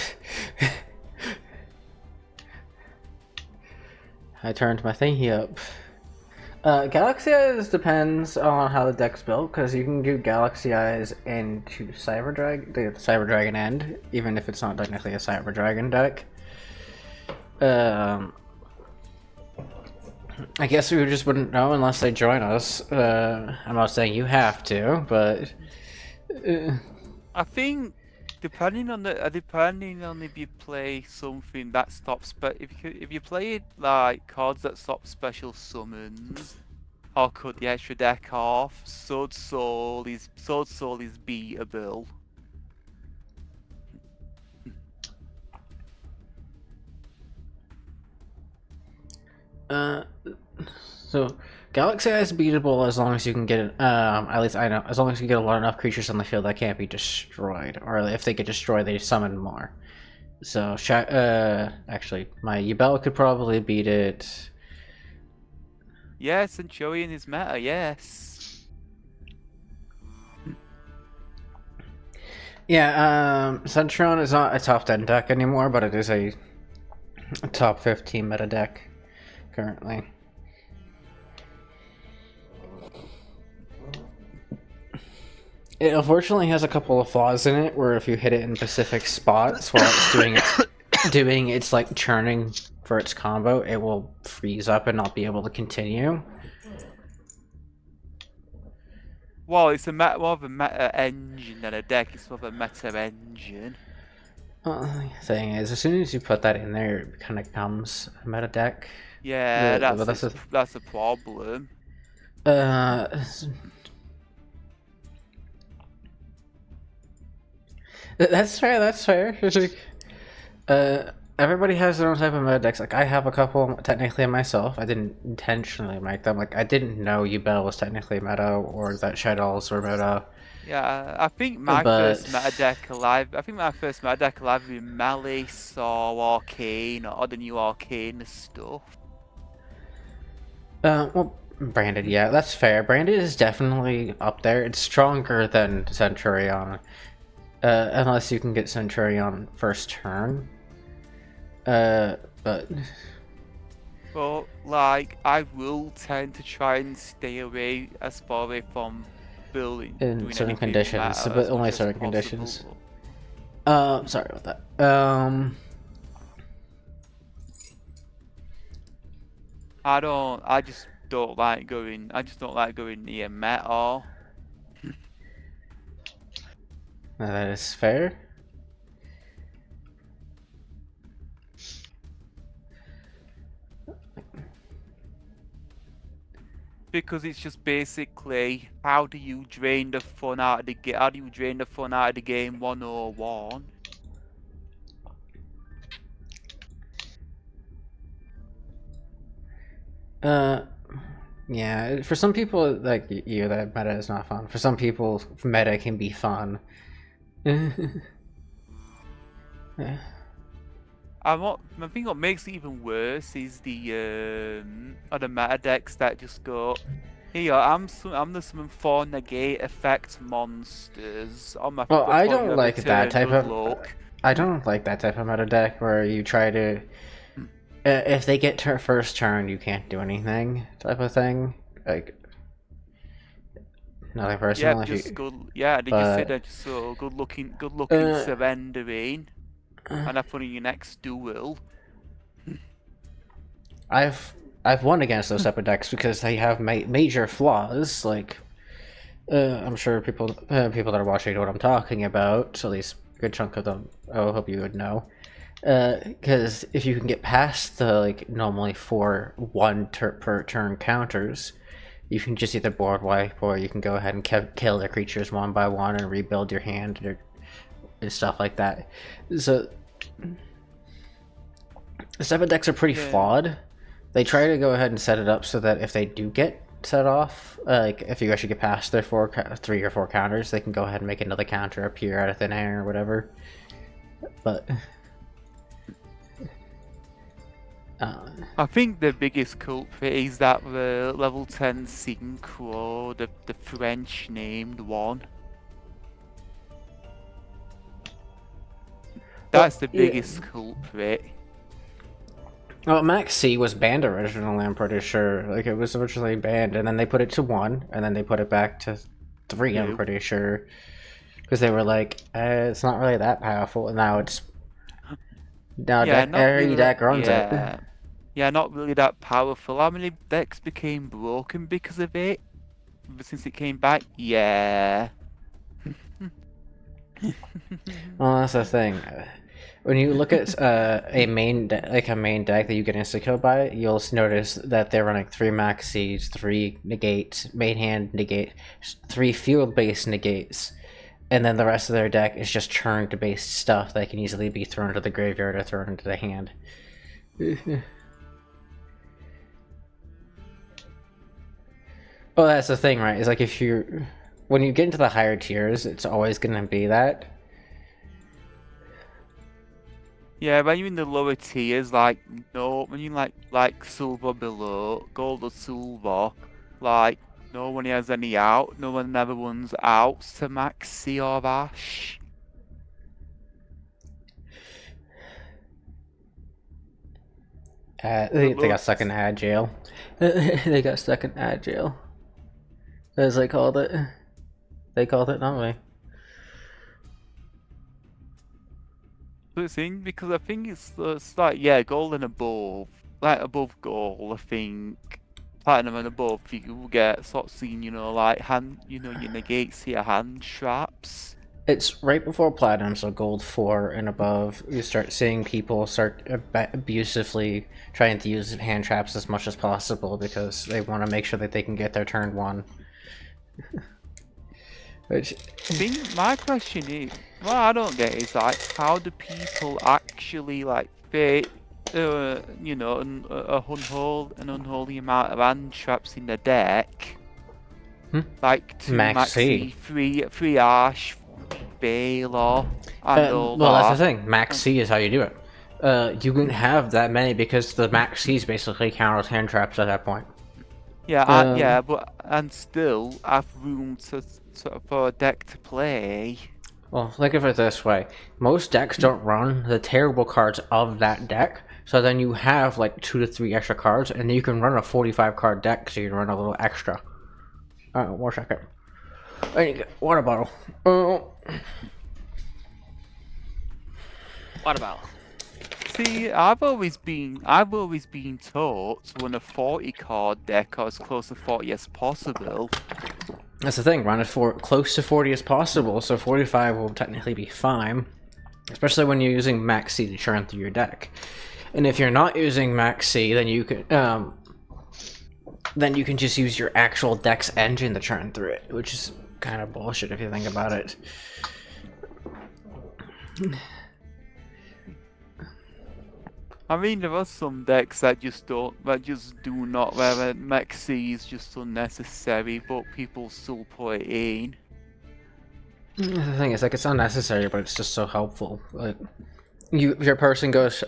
I turned my thingy up. Galaxy Eyes depends on how the deck's built, because you can do Galaxy Eyes into Cyber Dragon, the Cyber Dragon end, even if it's not technically a Cyber Dragon deck. I guess we just wouldn't know unless they join us. I'm not saying you have to, but I think depending on if you play something that stops, but if you play like cards that stop special summons or cut the extra deck off, Sword Soul is beatable. so Galaxy Eye is beatable as long as you can get at least I know, as long as you get a lot enough creatures on the field that can't be destroyed, or if they get destroyed, they summon more. So actually, my Yubel could probably beat it. Yes, Centurion is meta. Yes. Yeah, Centurion is not a top 10 deck anymore, but it is a top 15 meta deck currently. It unfortunately has a couple of flaws in it, where if you hit it in specific spots while it's doing its like churning for its combo, it will freeze up and not be able to continue. Well, it's more of a meta engine than a deck. It's more of a meta engine. The thing is, as soon as you put that in there, it kind of becomes a meta deck. Yeah, But that's a problem. That's fair. That's fair. It's like, everybody has their own type of meta decks. Like I have a couple technically myself. I didn't intentionally make them. Like I didn't know Yubel was technically meta or that Shadows were meta. Yeah, I think my first meta deck alive. I think my first meta deck alive would be Malice or Arcane or the new Arcane stuff. Well, Branded, yeah, that's fair. Branded is definitely up there. It's stronger than Centurion. Unless you can get Centurion first turn. But... But, like, I will tend to try and stay away as far away from building. In certain conditions, but only certain conditions. Sorry about that. I just don't like going near metal. That is fair. Because it's just basically how do you drain the fun out of the game? How do you drain the fun out of the game 101? Yeah, for some people like you, that meta is not fun. For some people, meta can be fun. Yeah. I think what makes it even worse is the other meta decks that just go, here I'm the summon 4 negate effect monsters on my. Well, I don't like that type of. I don't like that type of meta deck where you try to. If they get to first turn, you can't do anything, type of thing. Like, nothing personal. Yeah, just good. Yeah, did you say that? Just so good looking surrendering, and have fun in your next duel. I've won against those type of decks because they have major flaws. Like, I'm sure people that are watching know what I'm talking about. At least a good chunk of them. I hope you would know. Because if you can get past the like normally 4 per turn counters, you can just either board wipe or you can go ahead and kill the creatures one by one and rebuild your hand and stuff like that. So the type of decks are pretty flawed. They try to go ahead and set it up so that if they do get set off, like if you actually get past their 3 or 4 counters, they can go ahead and make another counter appear out of thin air or whatever. But I think the biggest culprit is that the level 10 Synchro, the French named one. That's the biggest culprit. Well, Max C was banned originally, I'm pretty sure. Like, it was originally banned, and then they put it to 1, and then they put it back to 3, I'm pretty sure. Because they were like, it's not really that powerful, and now it's... Now every deck runs it. Yeah, not really that powerful. How many decks became broken because of it? Since it came back? Yeah. Well, that's the thing. When you look at a main deck that you get insta-killed by, you'll notice that they're running 3 Max Cs, 3 negates, main hand negate, 3 field-based negates, and then the rest of their deck is just churned-based stuff that can easily be thrown to the graveyard or thrown into the hand. Well, that's the thing, right? It's like when you get into the higher tiers, it's always going to be that. Yeah, when you're in the lower tiers, like, no, when you like silver below, gold or silver, like, no one has any out, no one ever runs out to Max C or Ash. They got stuck in ad jail. They got stuck in ad jail. As they called it. They called it, not me. So it's in because I think it's like yeah, gold and above, like above gold. I think platinum and above, you will get sort of seen, like your negates your hand traps. It's right before platinum, so gold 4 and above. You start seeing people start abusively trying to use hand traps as much as possible because they want to make sure that they can get their turn 1. Which I think my question is, what I don't get is like, how do people actually like fit, an unholy amount of hand traps in the deck? Like 2 Maxi. Maxi, 3 Ash, Baylor, and all well, that. that's the thing. Max C is how you do it. You can have that many because the Max C's basically count as hand traps at that point. Yeah, but still have room for a deck to play. Well, think of it this way. Most decks don't run the terrible cards of that deck, so then you have like 2 to 3 extra cards, and you can run a 45 card deck, so you can run a little extra. One second. I need to get water bottle. What about? See, I've always been taught to run a 40 card deck or as close to 40 as possible. That's the thing, run it close to 40 as possible, so 45 will technically be fine. Especially when you're using Max C to churn through your deck. And if you're not using Max C, then you can just use your actual deck's engine to churn through it, which is kind of bullshit if you think about it. I mean, there are some decks that just do not, where Maxi is just unnecessary, but people still put it in. The thing is, like, it's unnecessary, but it's just so helpful. Like, the person goes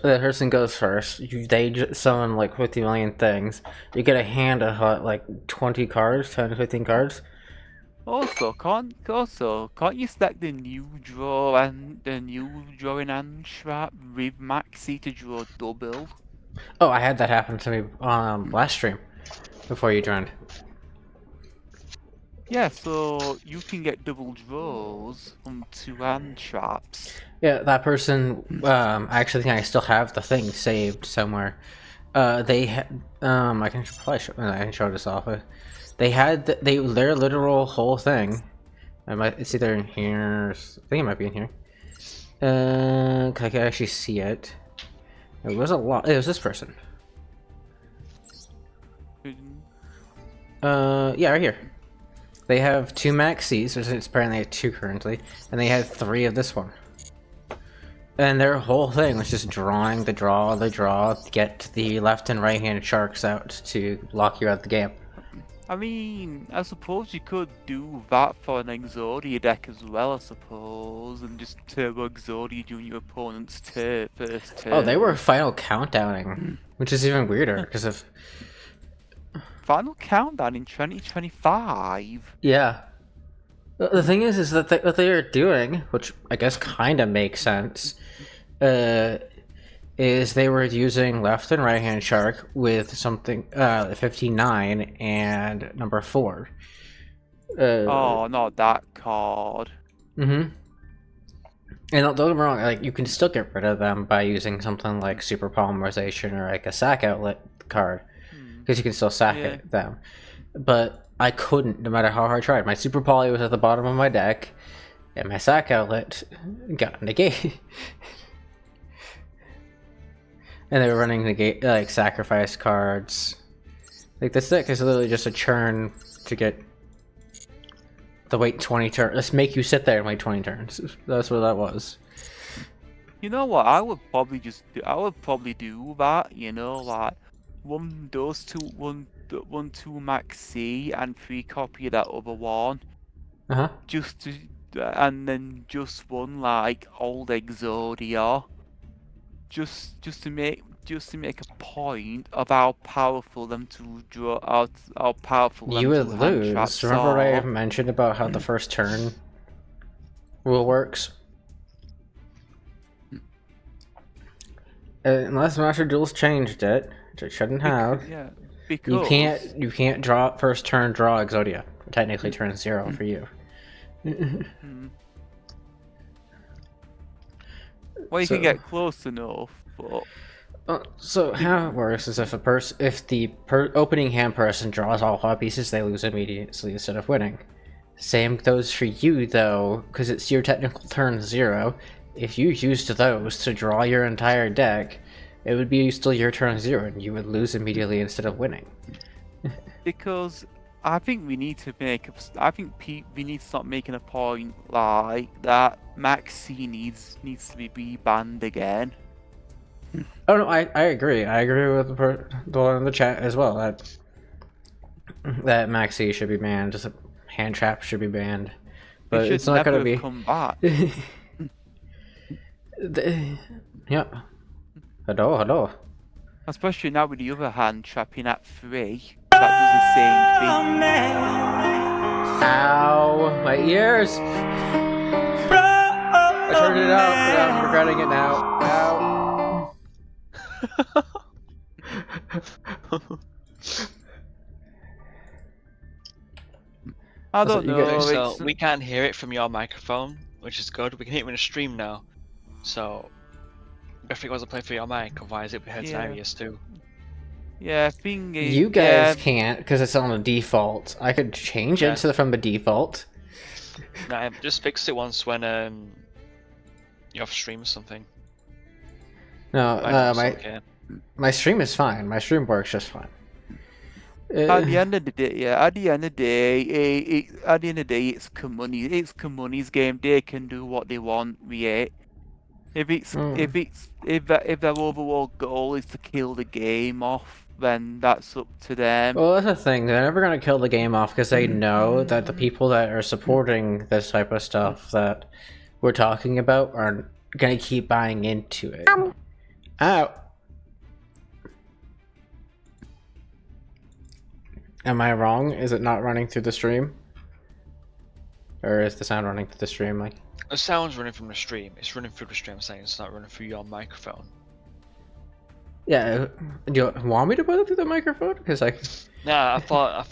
first. They summon like 50 million things. You get a hand of like 20 cards, 10 to 15 cards. Also, can't you stack the new draw and the new drawing hand trap with Maxi to draw double? Oh, I had that happen to me last stream before you joined. Yeah, so you can get double draws from 2 hand traps. Yeah, that person. I actually think I still have the thing saved somewhere. I can show this off. They had their literal whole thing. It's either in here. I think it might be in here. I can actually see it. It was a lot. It was this person. Yeah, right here. They have 2 Maxis, which is apparently 2 currently, and they had 3 of this one. And their whole thing was just drawing the draw, get the left and right handed sharks out to lock you out of the game. I mean, I suppose you could do that for an Exodia deck as well, I suppose, and just turbo Exodia during your opponent's first turn. Oh, they were final countdowning, which is even weirder because of Final Countdown in 2025. yeah. The thing is that what they are doing, which I guess kind of makes sense, is they were using left and right hand shark with something 59 and number 4. Oh, not that card. And don't get me wrong, like you can still get rid of them by using something like super polymerization or like a sack outlet card, because you can still sack them. But I couldn't, no matter how hard I tried. My super poly was at the bottom of my deck, and my sack outlet got negated. And they were running negate like sacrifice cards. Like this deck is literally just a churn to get the wait 20 turns. Let's make you sit there and wait 20 turns. That's what that was. You know what? I would probably do that. Like one 2 Max C and 3 copy of that other one. And then just one like old Exodia. Just to make a point of how powerful them to draw out, how powerful you would lose. Remember what I mentioned about how the first turn rule works? Unless Master Duels changed it, which it shouldn't have. Because you can't draw first turn draw Exodia. It technically turns 0 for you. Hmm. Well, you So- can get close enough, but So how it works is if the opening hand person draws all 5 pieces, they lose immediately instead of winning. Same goes for you though, because it's your technical turn 0. If you used those to draw your entire deck, it would be still your turn 0, and you would lose immediately instead of winning. because I think we need to make. I think we need to start making a point like that. Maxi needs to be banned again. Oh no, I agree. I agree with the one in the chat as well. That Maxi should be banned. Just hand trap should be banned. But It it's should not never gonna be. have come back. Yeah. Hello. Especially now with the other hand trapping at 3. That does the same thing. Ow, my ears! I turned it out, but I'm regretting it now. Ow. I That's don't what you get. know. So It's, we can't hear it from your microphone, which is good. We can hear it in a stream now. So if it wasn't playing for your mic, otherwise it would head to Yeah. Arius too. yeah, thing is, You guys yeah, can't because it's on the default. I could change Yeah. it from the default. Nah, just fix it once when you have stream or something. No, Okay. my stream is fine. My stream works just fine. At the end of the day, at the end of the day, it's Kamuni's. It's Kamuni's game. They can do what they want with it. If their overall goal is to kill the game off, then that's up to them. Well, that's the thing. They're never gonna kill the game off because they know that the people that are supporting this type of stuff that we're talking about are gonna keep buying into it. Ow. Am I wrong? Is it not running through the stream? Or is the sound running through the stream? Like, The sound's running from the stream. It's running through the stream. I'm saying it's not running through your microphone. yeah. Do you want me to put it through the microphone? Because I. Nah, I thought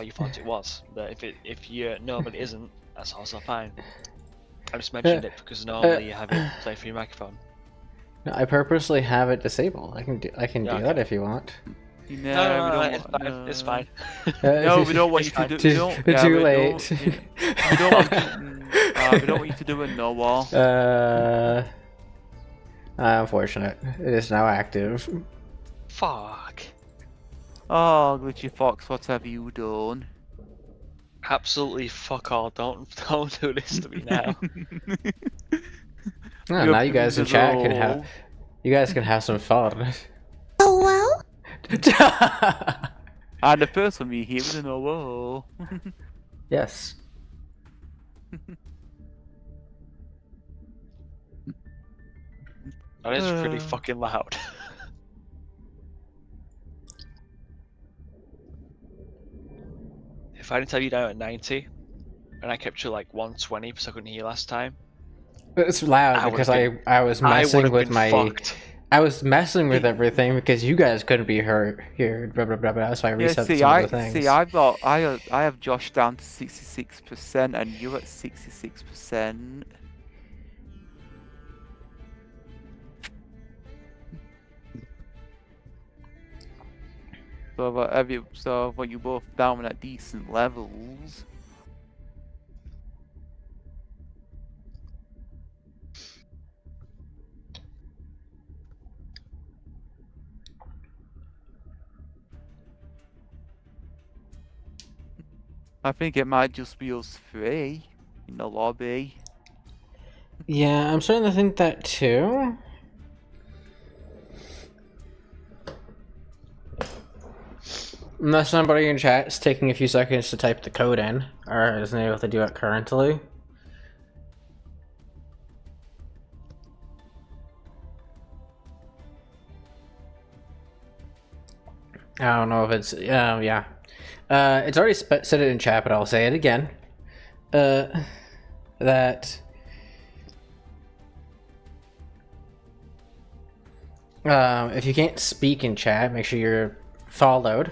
you thought it was. But if you no, but it isn't. That's also fine. I just mentioned it because normally you have it play through your microphone. No, I purposely have it disabled. I can do Yeah, that if you want. No, No, we don't it's want- fine. no. It's fine. No, we don't want you It's to fine. do. We don't, yeah, Too we late. we don't want you, we don't want you to do a Noah. Unfortunate. It is now active. Fuck. Oh, glitchy fox, what have you done? Absolutely fuck all. Don't do this to me now. Oh, now you guys in chat can have. You guys can have some fun. And the first one we hear is a Noah. Yes. That is pretty fucking loud. If I didn't tell you down at 90, and I kept you like 120 because I couldn't hear you last time, It's loud I because would've I was I messing would've with been my. fucked. I was messing with everything because you guys couldn't be heard here. Blah blah blah blah. So I Yeah, reset see, some of the things. I have Josh down to 66% and you at 66%. So when you both down at decent levels. I think it might just be us three in the lobby. Yeah, I'm starting to think that too. Unless somebody in chat is taking a few seconds to type the code in, or isn't able to do it currently. I don't know if it's yeah. It's already said it in chat, but I'll say it again. That if you can't speak in chat, make sure you're followed.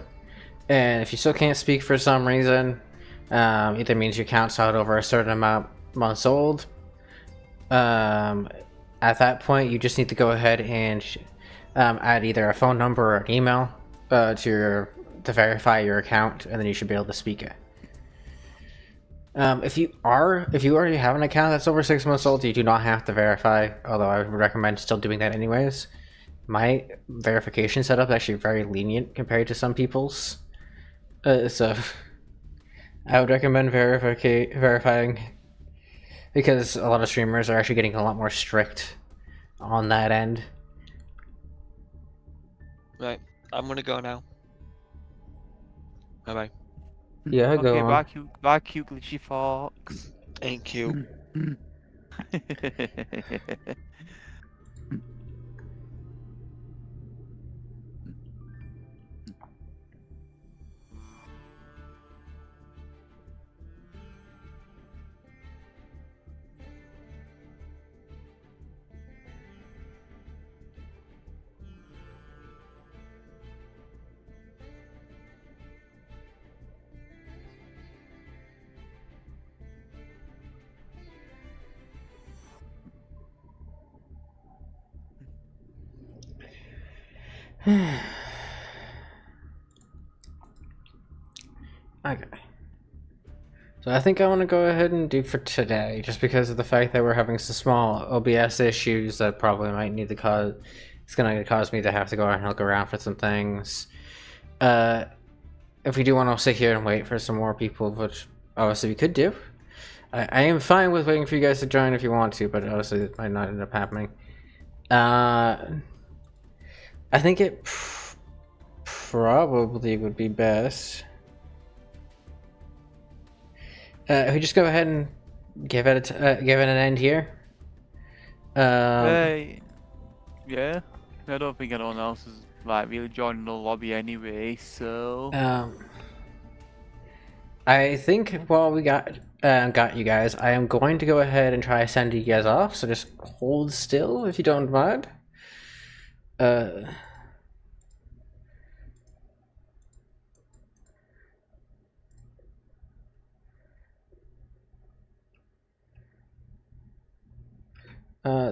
And if you still can't speak for some reason, either means your account's out over a certain amount months old. At that point, you just need to go ahead and add either a phone number or an email to verify your account, and then you should be able to speak it. If you already have an account that's over 6 months old, you do not have to verify, although I would recommend still doing that anyways. My verification setup is actually very lenient compared to some people's, so I would recommend verifying, because a lot of streamers are actually getting a lot more strict on that end. Right, I'm gonna go now. Bye bye. Yeah, go Okay, on. bye, cute glitchy fox. Thank you. Okay. So I think I want to go ahead and do for today, just because of the fact that we're having some small OBS issues that probably might need to cause. It's gonna cause me to have to go and look around for some things. If we do want to sit here and wait for some more people, which obviously we could do, I am fine with waiting for you guys to join if you want to, but obviously it might not end up happening. I think it probably would be best. If we just go ahead and give it an end here. Hey, yeah. I don't think anyone else is like really joining the lobby anyway, so. I think while we got you guys, I am going to go ahead and try sending you guys off. So just hold still if you don't mind.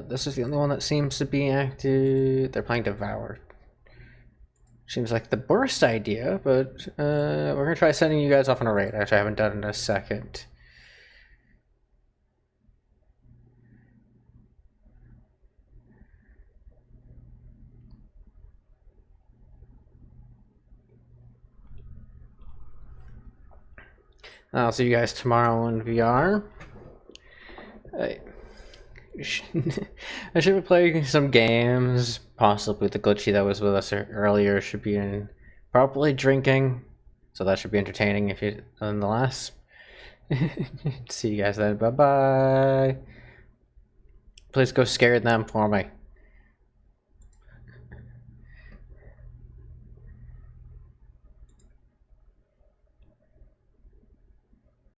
This is the only one that seems to be active. They're playing Devour. Seems like the worst idea, but we're gonna try sending you guys off on a raid, which I haven't done in a second. I'll see you guys tomorrow in VR. I should be playing some games. Possibly the glitchy that was with us earlier should be in probably drinking, so that should be entertaining if you nonetheless. See you guys then. Bye bye. Please go scare them for me.